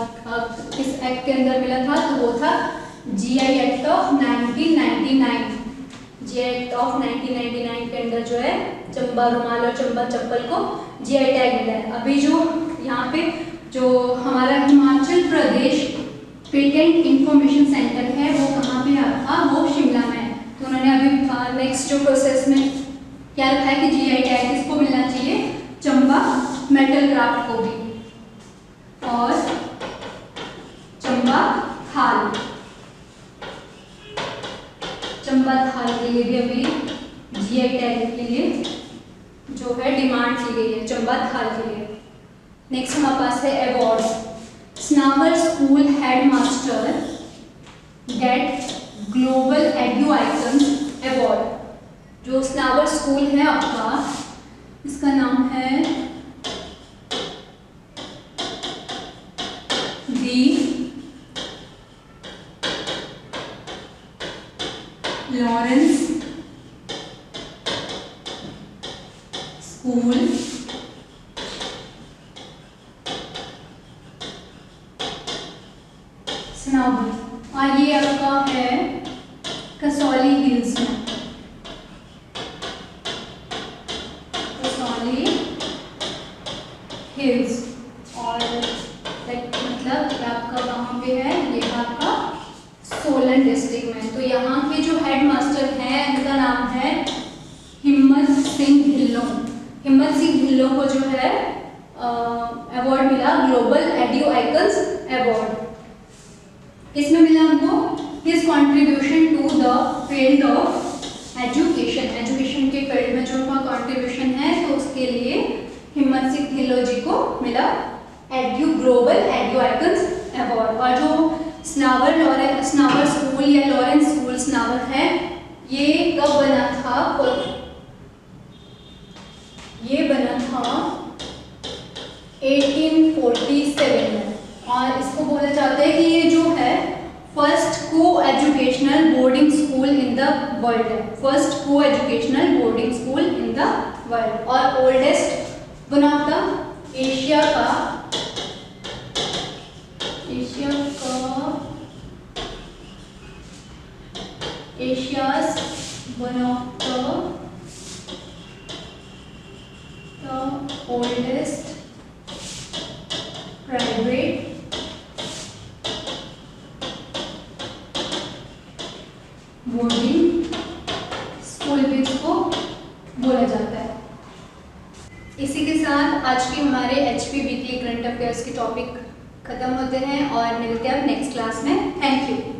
किस एक्ट के अंदर मिला था, तो वो था GI act of 1999। GI act of 1999 के अंदर जो है चंबा रुमाल और चंबा चप्पल को जीआई टैग मिला है। अभी जो यहाँ पे जो हमारा Himachal Pradesh patent information centre है वो कहाँ पे था, वो शिमला में है। तो उन्होंने अभी नेक्स्ट जो प्रोसेस में क्या रखा है कि जीआई टैग किसको मिलना चाहिए, चंबा मेटल क्राफ्ट को भी, और चंबा थाल, चंबा थाल के लिए भी अभी जीआई टैग के लिए जो है डिमांड की गई है चंबा थाल के लिए। नेक्स्ट हमारे पास है awards. Sanawar school headmaster get global edu icons award. जो स्नावर स्कूल है आपका, इसका नाम है दी लॉरेंस स्कूल स्नावर, और ये आपका है कसौली हिल्स में, कसौली हिल्स। और मतलब आपका कहाँ पे है, ये आपका सोलन डिस्ट्रिक्ट में। तो यहाँ के जो हेडमास्टर हैं इनका नाम है हिम्मत सिंह ढिल्लों। हिम्मत सिंह ढिल्लों को जो है अवार्ड मिला ग्लोबल एडू आइकन्स अवार्ड। किसमें मिला उनको, his contribution to the field of education, education के फील्ड में जो उनका कॉन्ट्रीब्यूशन है तो उसके लिए हिम्मत सिंह ढिल्लों जी को मिला ग्लोबल एडू आइकन्स अवार्ड। और जो स्नावर स्कूल या लॉरेंस स्कूल स्नावर है, ये कब बना था, ये बना था 1847 में। और इसको बोला जाता है कि ये जो है first coeducational boarding school in the world है, first coeducational boarding school in the world. और oldest one of the Asia का Asia's one of the oldest private boarding school भी इसको बोला जाता है। इसी के साथ आज के हमारे एचपी वीकली करंट अफेयर्स के टॉपिक खत्म होते हैं और मिलते हैं नेक्स्ट क्लास में। Thank you.